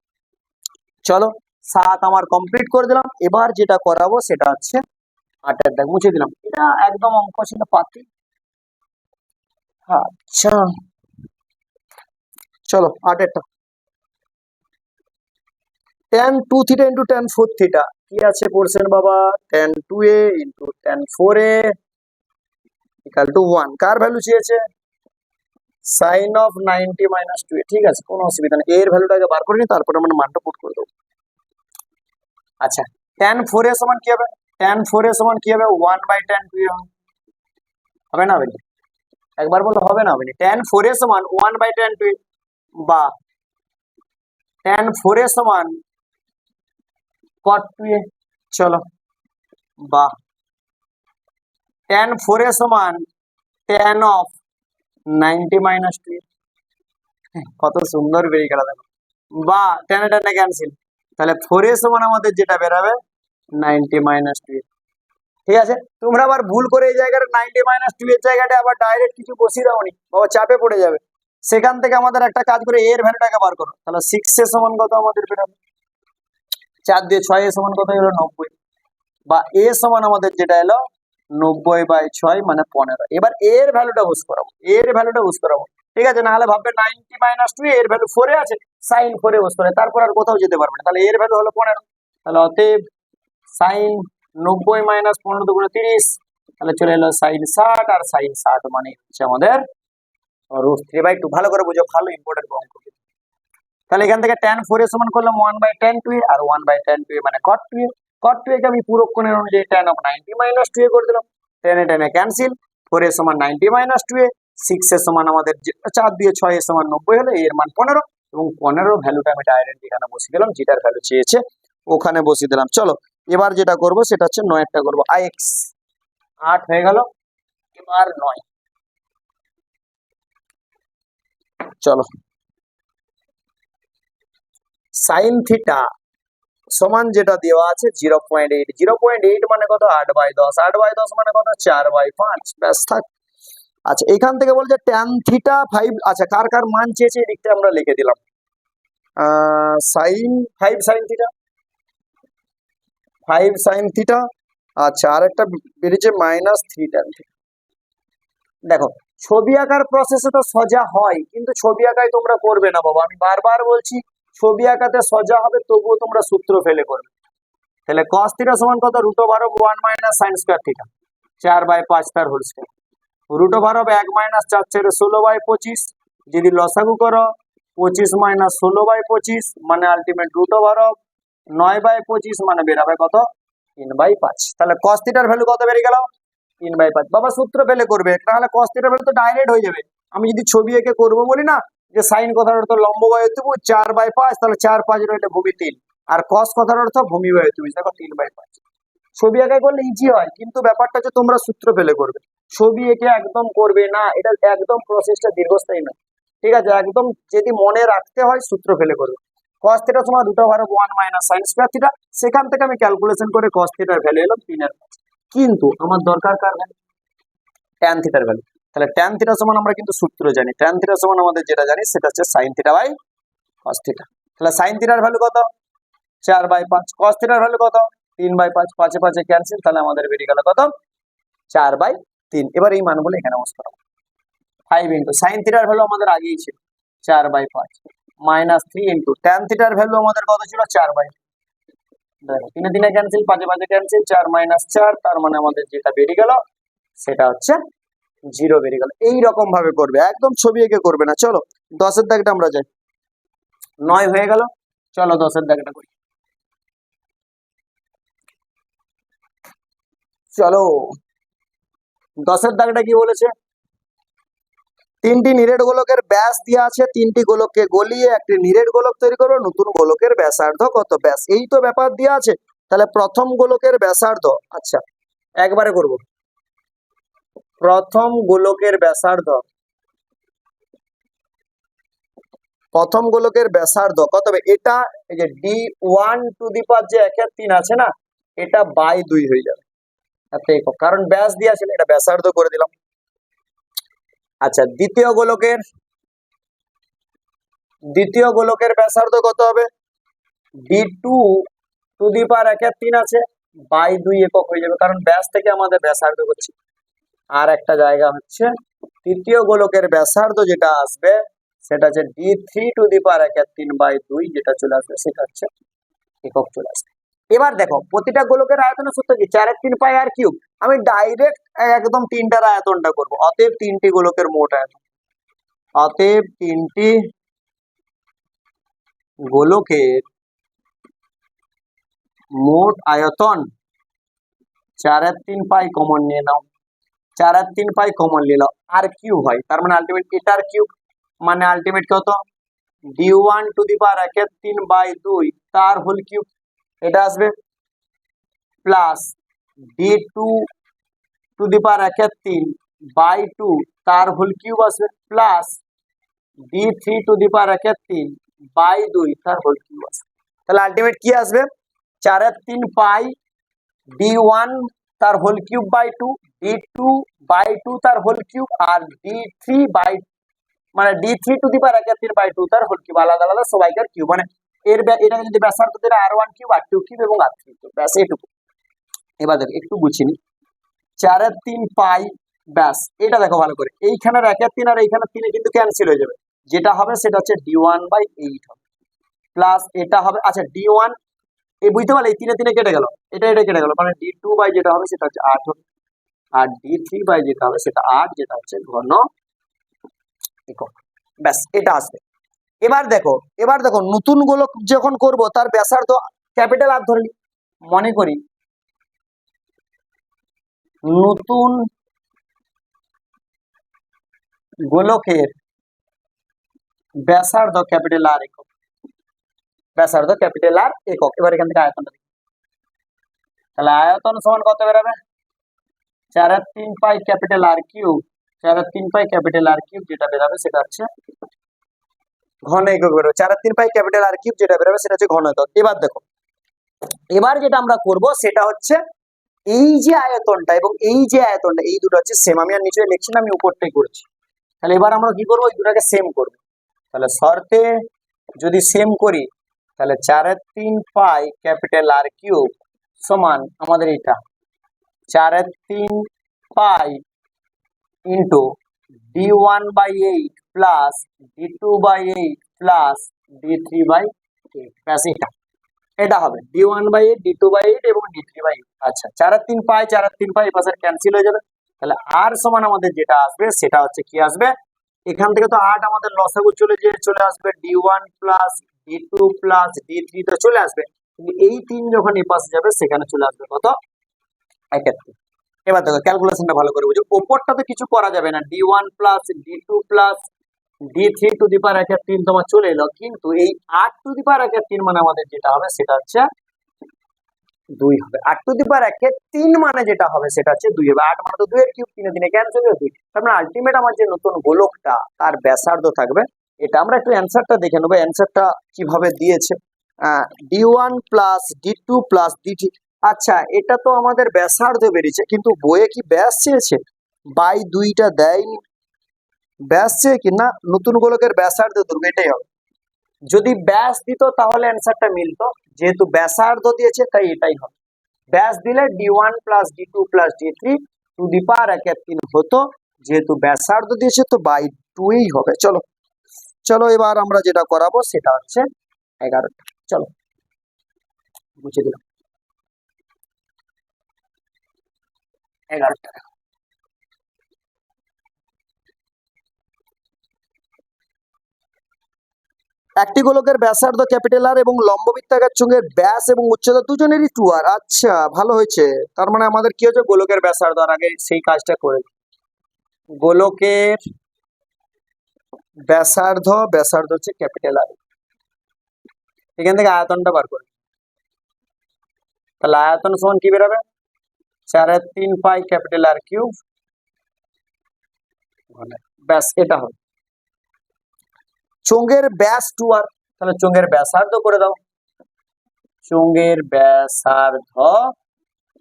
চলো 7 আমার কমপ্লিট করে দিলাম। এবার যেটা করাবো সেটা হচ্ছে 8-এর দাগ মুছে দিলাম, এটা একদম অঙ্ক ছিল পাতি। আচ্ছা চলো 8-এরটা, tan 2 theta into tan 4 theta কি আছে পড়ছেন বাবা, tan 2a into tan 4a equal to 1, car value চেয়েছে, সাইন অফ 90 মাইনাস 2a, ঠিক আছে কোনো অসুবিধা নেই, এর ভ্যালুটাকে বার করে নি তারপরে আমরা মানটা পুট করে দেবো। আচ্ছা tan 4a সমান কি হবে, tan 4a সমান কি হবে 1/tan 2a হবে না, হবে না, একবার বলো হবে না, হবে না, tan 4a সমান 1/tan 2a বা tan 4a সমান cot 2a, চলো বা tan 4a সমান tan অফ 90 মাইনাস 2a, কত সুন্দর বেরিয়ে গেল দেখো, বা টেনে টেনে ক্যান্সেল, তাহলে 4a সমান আমাদের যেটা বেরাবে 90 মাইনাস 2a, ঠিক আছে। তোমরা আবার ভুল করে এই জায়গাটা 90 মাইনাস 2 এর জায়গাটা আবার ডাইরেক্ট কিছু বসিয়ে দাওনি বাবা, চাপে পড়ে যাবে, সেখান থেকে আমাদের একটা কাজ করে এর ভ্যালুটাকে বার করো, তাহলে 6 এর সমান কত আমাদের বেরাবে, 4 দিয়ে 6 এর সমান কত হলো 90, বা এ সমান আমাদের যেটা এলো 90/6 মানে 15, এবার এর ভ্যালুটা বুঝ করাবো, এর ভ্যালুটা বুঝ করাবো, ঠিক আছে, না হলে ভাববে 90 মাইনাস 2 এর ভ্যালু 4 এ আছে, সাইন 4 এ বুঝ করে তারপর আর কোথাও যেতে পারবে না, তাহলে এর ভ্যালু হলো 15, তাহলে অতএব সাইন 90 মাইনাস 15 দুগুণে 30, তাহলে চলে এলো সাইন 60, আর সাইন 60 মানে হচ্ছে আমাদের √3/2, ভালো করে বুঝো, ভালো ইম্পর্টেন্ট অঙ্ক। তাহলে এখান থেকে tan 4 এর সমান করলাম 1/tan 2a, আর 1/tan 2a মানে cot 2a, cot 2a কে আমি পুরো কোণের অনুযায়ী tan অফ 90 মাইনাস 2a করে দিলাম, টেনে টেনে ক্যান্সেল, 4 এর সমান 90 মাইনাস 2a, 6 এর সমান আমাদের 4 দিয়ে 6 এর সমান 90 হলো, এর মান 15, এবং 15 ভ্যালুটা আমি ডাইরেক্ট এখানে বসিয়ে দিলাম, যেটার ভ্যালু চেয়েছে ওখানে বসিয়ে দিলাম। চলো এবার যেটা করব সেটা হচ্ছে 9-টা করবো, ix 8 হয়ে গেল, এবার 9, চলো সাইন থিটা সমান যেটা দেওয়া আছে 0.8, 0.8 মানে কত 8/10, 8/10 মানে কত 4/5, ব্যাস থাক। আচ্ছা এখান থেকে বলছে tan থিটা 5, আচ্ছা কার কার মান চেয়েছে এদিকটা আমরা লিখে দিলাম, sine 5 sine theta, 5 sine theta, আচ্ছা আর একটা বেরিয়েছে -3 tan থিটা। দেখো ছবি আঁকার প্রসেসে তো সোজা হয়, কিন্তু ছবি আঁকায় তোমরা করবে না বাবা, আমি বারবার বলছি ছবি আঁকাতে সোজা হবে তবুও তোমরা সূত্র ফেলে করবে, তাহলে cos থিটা সমান কত √1 মাইনাস সাইন স্কয়ার থিটা 4/5 তার হোল স্কয়ার, √1 মাইনাস 4 4 16/25, যদি লসাগু করো 25 মাইনাস 16/25 মানে আলটিমেট √1 9/25 মানে বেরাবে কত 3/5, তাহলে cos থিটার ভ্যালু কত বেরিয়ে গেল 3/5, বাবা সূত্র ফেলে করবে, তাহলে cos থিটার ভ্যালু তো ডাইরেক্ট হয়ে যাবে, আমি যদি ছবি এঁকে করবো বলি না যে সাইন কথার অর্থ লম্ব বায়ু ত্রিভুজ 4/5, তাহলে 4/5 রইলে ভূমি 3, আর cos কথার অর্থ ভূমি বায়ু ত্রিভুজ, দেখো 3/5, ছবি আঁকা করলে ইজি হয়, কিন্তু ব্যাপারটা হচ্ছে তোমরা সূত্র ফেলে করবে, ছবি এঁকে একদম করবে না, এটা একদম প্রসেসটা দীর্ঘস্থায়ী না, ঠিক আছে, একদম যদি মনে রাখতে হয় সূত্র ফেলে করবে। cos থিটা সমান √1 মাইনাস সাইন স্কয়ার থিটা, সেখান থেকে আমি ক্যালকুলেশন করে cos থিটার ভ্যালু এলো 3/5, কিন্তু আমার দরকার কার ভ্যালু, tan থিটার ভ্যালু, তাহলে tan থিটা সমান আমরা কিন্তু সূত্র জানি, tan থিটা সমান আমাদের যেটা জানি সেটা হচ্ছে sin theta by cos theta, তাহলে sin থিটার ভ্যালু কত 4/5, cos থিটার ভ্যালু কত 3/5, 5 এ 5 ক্যান্সেল, তাহলে আমাদের বেরিয়ে গেল কত 4/3, এবার এই মানগুলো এখানে বসতে হবে, 5 ইন্টু সাইন থিটার ভ্যালু আমাদের আগেই ছিল 4/5 মাইনাস 3 ইন্টু tan থিটার ভ্যালু আমাদের কত ছিল 4/5, দেখো 3 এ 3 ক্যান্সেল, 5 এ 5 ক্যান্সেল, 4 মাইনাস 4, তার মানে আমাদের যেটা বেরিয়ে গেল সেটা হচ্ছে 0 বেরিয়ে গেল, এইরকম ভাবে করবে, একদম ছবি এঁকে করবে না। চলো 10-এর দাগটা আমরা যাই, 9 হয়ে গেল, চলো 10-এর দাগটা করি, চলো 10-এর দাগটা কি বলেছে, তিনটি নিরেট গোলকের ব্যাস দেওয়া আছে, তিনটি গোলককে গলিয়ে একটি নিরেট গোলক তৈরি করো, নতুন গোলকের ব্যাসার্ধ কত, ব্যাস এই তো ব্যাপার দেওয়া আছে, তাহলে প্রথম গোলকের ব্যাসার্ধ, আচ্ছা একবারে করব, প্রথম গোলকের ব্যাসার্ধ, প্রথম গোলকের ব্যাসার্ধ কত হবে, এটা এই যে d1 টু দি পাওয়ার যে 1/3 আছে না, এটা বাই 2 হয়ে যাবে, কারণ ব্যাস দিয়ে আছে, এটা ব্যাসার্ধ করে দিলাম। আচ্ছা দ্বিতীয় গোলকের ব্যাসার্ধ কত হবে, d2 টু দি পাওয়ার 1/3 আছে বাই 2 একক হয়ে যাবে, কারণ ব্যাস থেকে আমাদের ব্যাসার্ধ করছি। আর একটা জায়গা হচ্ছে তৃতীয় গোলকের ব্যাসার্ধ যেটা আসবে সেটা হচ্ছে d3⁻3/2, যেটা চলে আসবে সেটা হচ্ছে একক চলে আসবে। এবার দেখো প্রতিটা গোলকের আয়তনের সূত্র কি, 4/3πr³। আমি ডাইরেক্ট একদম তিনটার আয়তনটা করব, অতএব তিনটি গোলকের মোট আয়তন, অতএব তিনটি গোলকের মোট আয়তন 4/3π কমন নিয়ে নাও, 4/3π কমন নিলাম, আর কিউব হয়, তার মানে আলটিমেট এটার কিউব, মানে আলটিমেট কত, d1⁻3/2 তার হোল কিউব এটা আসবে, প্লাস d2⁻3/2 তার হোল কিউব আসবে, প্লাস d3⁻3/2 তার হোল কিউব আসবে। তাহলে আলটিমেট কি আসবে, 4/3π d1 তার হোল কিউব বাই 2, d2/2 তার হোল কিউব, আর d3/2 তার হোল কিউব, আলাদা আলাদা সবাইকার কিউব, মানে এটা যদি ব্যাসার্ধ দিলে r1 কিউব, r2 কিউব এবং r3 কিউব, ব্যাস এটুকু। এবার দেখো একটু গুছিয়ে নি, 4/3π ব্যাস, এটা দেখো ভালো করে, এইখানের 1/3 আর এইখানের 3 কিন্তু ক্যান্সেল হয়ে যাবে, যেটা হবে সেটা হচ্ছে d1/8 হবে, প্লাস এটা হবে, আচ্ছা d1 এই বুঝতে পারলে, এই 3 কেটে গেল, এটা কেটে গেল, মানে d2 যেটা হবে সেটা হচ্ছে 8 হবে, আর d3 যেটা হবে সেটা 8, যেটা হচ্ছে ঘন একক, ব্যাস এটা আসবে। এবার দেখো নতুন গোলক যখন করব তার ব্যাসার্ধ ক্যাপিটাল আর ধরলি, মনে করি নতুন গোলকের ব্যাসার্ধ ক্যাপিটাল আর একক, ব্যাসার্ধ ক্যাপিটাল আর একক। এবার এখান থেকে আয়তনটা দেখি, তাহলে আয়তন সমান কত বেরোবে, 4/3π capital R cube, 4/3π capital R cube যেটা বেরোবে সেটা হচ্ছে ঘন একক বেরোবে, 4/3π ক্যাপিটাল আর কিউব যেটা বেরোবে সেটা হচ্ছে ঘন একক। এবার দেখো, এবার যেটা আমরা করব সেটা হচ্ছে এই যে আয়তনটা এবং এই যে আয়তনটা, এই দুটো হচ্ছে সেম, আমি আর নিচে লিখছি না, আমি উপরটাই করছি। তাহলে এবার আমরা কি করবো, এই দুটাকে সেম করব। তাহলে শর্তে যদি সেম করি, তাহলে 4/3π ক্যাপিটাল আর কিউব সমান আমাদের এটা 4/3π into d1/8 plus d2/8 plus d3/8, ব্যাস এটা হবে d1/8 d2/8 এবং d3/8। আচ্ছা 4/3π 4/3π এই পাশে ক্যান্সেল হয়ে যাবে, তাহলে আর সমান আমাদের যেটা আসবে সেটা হচ্ছে কি আসবে, এখান থেকে তো 8 আমাদের লসাগু চলে আসবে, d1 plus d2 plus d3 তো চলে আসবে, কিন্তু এই 3 যখন এই পাশে যাবে সেখানে চলে আসবে কত, 71। এবার দেখো ক্যালকুলেশনটা ভালো করে বুঝো, উপরটা তো কিছু করা যাবে না, d1 plus d2 plus d3⁻3 তোমার চলে এলো, কিন্তু এই 8⁻3 মানে আমাদের যেটা হবে সেটা হচ্ছে 2 হবে, 8⁻3 মানে যেটা হবে সেটা হচ্ছে 2 হবে, 8 মানে তো 2 এর কিউব, 3 দিনে ক্যান্সেল হয়ে 2, তার মানে আলটিমেট আমার যে নতুন গোলকটা তার ব্যাসার্ধ থাকবে এটা। আমরা একটু অ্যান্সারটা দেখে নেবো, অ্যান্সারটা কিভাবে দিয়েছে, d1 plus d2 plus d3। আচ্ছা এটা তো আমাদের ব্যাসার্ধ বেরিয়েছে, কিন্তু বইয়ে কি ব্যাস চেয়েছে, বাই 2টা দেয়নি, ব্যাস চেয়ে কি না, নতুন গোলকের ব্যাসার্ধ দৈর্ঘ্য, এটাই হবে। যদি ব্যাস দিত তাহলে অ্যান্সারটা মিলতো, যেহেতু ব্যাসার্ধ দিয়েছে তাই এটাই হবে, ব্যাস দিলে d1 plus d2 plus d3⁻3 হতো, যেহেতু ব্যাসার্ধ দিয়েছে তো বাই 2ই হবে। চলো চলো এবার আমরা যেটা করাবো সেটা হচ্ছে 11, চলো বুঝে দিলাম 11। একটি গোলকের ব্যাসার্ধ ক্যাপিটাল আর এবং লম্ববৃত্তাকার চোঙের ব্যাস এবং উচ্চতা দুজনেরই 2r। আচ্ছা ভালো হয়েছে, তার মানে আমাদের কি হচ্ছে, গোলকের ব্যাসার্ধ, আর আগে সেই কাজটা করে, গোলকের ব্যাসার্ধ হচ্ছে ক্যাপিটাল আর, এখান থেকে আয়তনটা বার করে, তাহলে আয়তন সমান কি বেরোবে, 4/3π ক্যাপিটাল আর কিউব, ব্যাস এটা হবে। চোঙের ব্যাস 2r, তাহলে চোঙের ব্যাসার্ধ করে দাও, চোঙের ব্যাসার্ধ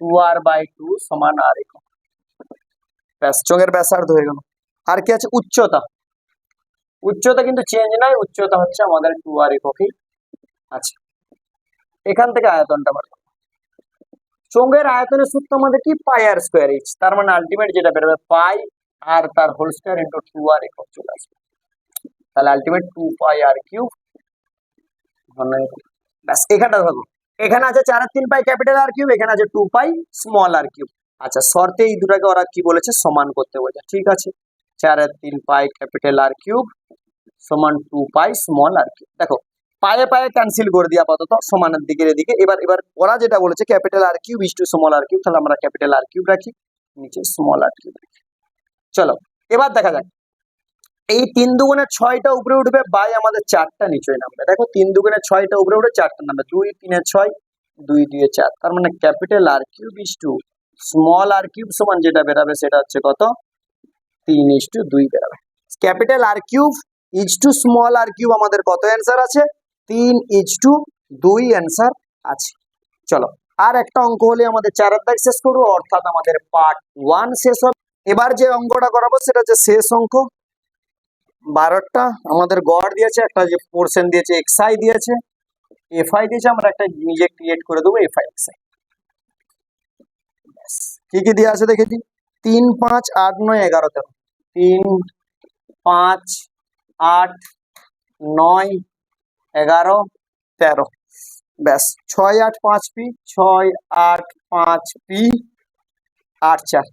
2r/2 সমান r একক, ব্যাস চোঙের ব্যাসার্ধ হয়ে গেল। আর কি আছে, উচ্চতা, উচ্চতা কিন্তু চেঞ্জ নাই, উচ্চতা হচ্ছে আমাদের 2r এককই আছে। এখান থেকে আয়তনটা বার করো, চোঙের আয়তনের সূত্র আমাদের কি পাই আর স্কোয়ার এইচ, তার মানে আলটিমেট যেটা বেরোবে পাই আর তার হোল স্কোয়ার ইন্টু 2r একক চলে আসবে, তাহলে আলটিমেট 2 পাই আর কিউব। ব্যাস এখানটা দেখো, এখানে আছে 4/3 পাই ক্যাপিটাল আর কিউব, এখানে আছে 2 পাই স্মল আর কিউব। আচ্ছা শর্তে এই দুটাকে ওরা কি বলেছে, সমান করতে বলেছে, ঠিক আছে। 4/3 পাই ক্যাপিটাল আর কিউব সমান 2 পাই স্মল আর কিউব। দেখো পায়ে পায়ে ক্যান্সেল করে দিয়ে আপাতত সমানের দিকের এদিকে। এবার এবার ওরা যেটা বলেছে capital R cube is to small R cube, তাহলে আমরা ক্যাপিটাল আর কিউব রাখি, নিচে স্মল আর কিউব রাখি। চলো এবার দেখা যাক, এই 3 দুগুণে 6টা উপরে উঠবে, বাই আমাদের 4টা নিচে নামবে। দেখো 3 দুগুণে 6টা উপরে উঠে 4টা নামবে, 2 3 6 2 2 4, তার মানে capital R cube is to small R cube সমান যেটা বেরাবে সেটা হচ্ছে কত, 3:2 বেরাবে। Capital R cube is to small R cube আমাদের কত অ্যান্সার আছে, 3:2 অ্যান্সার আছে। চলো আর একটা অঙ্ক হলে আমাদের 4 অধ্যায় শেষ করবো, অর্থাৎ আমাদের পার্ট 1 শেষ হবে। এবার যে অঙ্কটা করাবো সেটা হচ্ছে শেষ অঙ্ক। 12টা আমাদের গড় দিয়েছে, একটা যে পোর্শন দিয়েছে এক্সআই দিয়েছে, এফআই দিয়েছে, আমরা একটা নিজে ক্রিয়েট করে দেবো এফআই এক্সআই। কি কি দিয়ে আছে দেখেছি, 3 5 8 9 11 13, 3 5 8 9 11 13, ব্যাস 6 8 5 পি, 6 8 5 পি 8 4,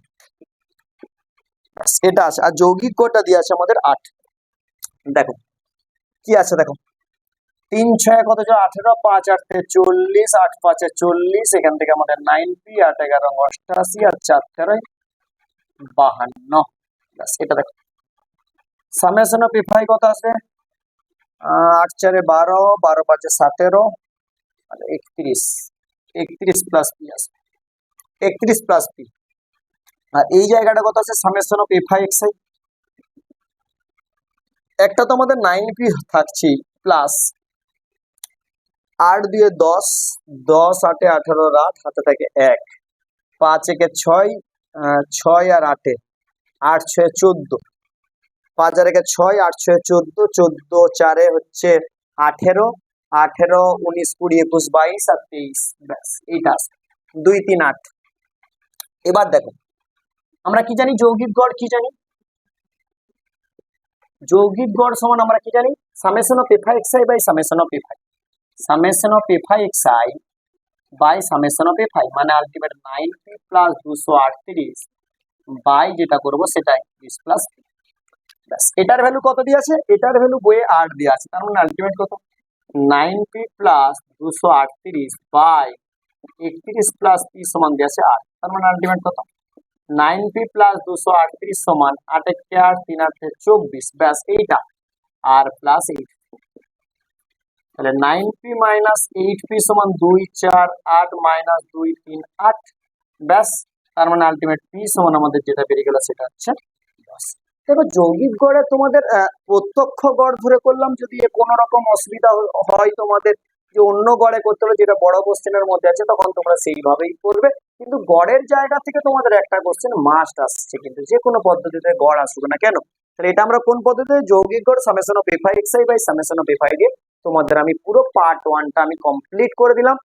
ব্যাস এটা আছে। আর যৌগিক কোডটা দিয়ে আছে আমাদের 8। দেখো কি আছে, দেখো 3 6 কত, 18, 5 8 40, 8 5 40, এখান থেকে আমাদের 9p, 8 11 88, আর 4 13 52, ব্যাস এটা দেখো। সামেশন অফ এফআই কত আসবে, 8 4 12, 12 5 17, 31, 31 প্লাস পি আসবে, 31 প্লাস পি। আর এই জায়গাটা কত আছে, সামেশন অফ এফআই এক্সআই, একটা তো আমাদের 9p থাকছে প্লাস 8 দিয়ে 10, 10 8 18 রাত, হাতে থাকে 1, 5 1 6, 6 আর 8 8 6 14, 5 আর 1 6, 8 6 14, 14 4 হচ্ছে 18, 18 19 20 21 22 আর 23, ব্যাস এইটা আছে 2 3 8। এবার দেখো আমরা কি জানি, যৌগিক গড় কি জানি, যৌগিক গড় সমান আমরা কি জানি, summation of FI XI by summation of FI, summation of FI XI by summation of FI, মানে আলটিমেট 9p প্লাস 238 বাই যেটা করবো সেটা 31 প্লাস, ব্যাস এটার ভ্যালু কত দিয়ে আছে, এটার ভ্যালু বইয়ে 8 দিয়ে আছে, তার মানে আলটিমেট কত, 9p plus 238 by 31 plus p সমান দিয়ে আছে 8, তার মানে আলটিমেট কত, 9p প্লাস 238 সমান 8 1 8 3 8 24, ব্যাস এইটা আর প্লাস 8, তাহলে 9p মাইনাস 8p সমান 2 4 8 মাইনাস 2 3 8, ব্যাস তার মানে আলটিমেট p সমান আমাদের যেটা বেরিয়ে গেল সেটা হচ্ছে 10। দেখো যৌগিক গড়ে তোমাদের প্রত্যক্ষ গড় ধরে করলাম, যদি কোনো রকম অসুবিধা হয় তোমাদের যে অন্য গড়ে করতে হলে যেটা বড় কোশ্চেনের মধ্যে আছে, তখন তোমরা সেইভাবেই করবে। কিন্তু গড়ের জায়গা থেকে তোমাদের একটা কোশ্চেন মাস্ট আসছে, কিন্তু যে কোনো পদ্ধতিতে গড় আসবে না কেন, তাহলে এটা আমরা কোন পদ্ধতিতে, যৌগিক গড় summation of FI XI by summation of FI দিয়ে তোমাদের আমি পুরো পার্ট 1টা আমি কমপ্লিট করে দিলাম।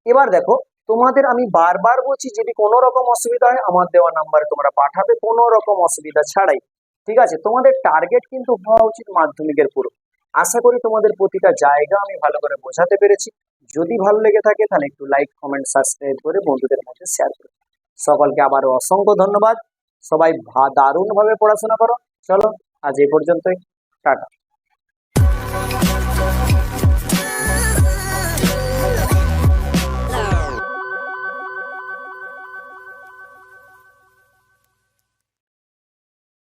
এবার দেখো তোমাদের আমি বারবার বলছি, যদি কোনো রকম অসুবিধা হয় আমার দেওয়া নাম্বারে তোমরা পাঠাবে, কোনো রকম অসুবিধা ছাড়াই, ঠিক আছে। তোমাদের টার্গেট কিন্তু হওয়া উচিত মাধ্যমিকের পুরো। আশা করি তোমাদের প্রতিটা জায়গা আমি ভালো করে বোঝাতে পেরেছি। যদি ভালো লেগে থাকে তাহলে একটু লাইক কমেন্ট সাবস্ক্রাইব করে বন্ধুদের মধ্যে শেয়ার করো। সকলকে আবারও অসংখ্য ধন্যবাদ, সবাই দারুণ ভাবে পড়াশোনা করো। চলো আজ এই পর্যন্তই, টাটা।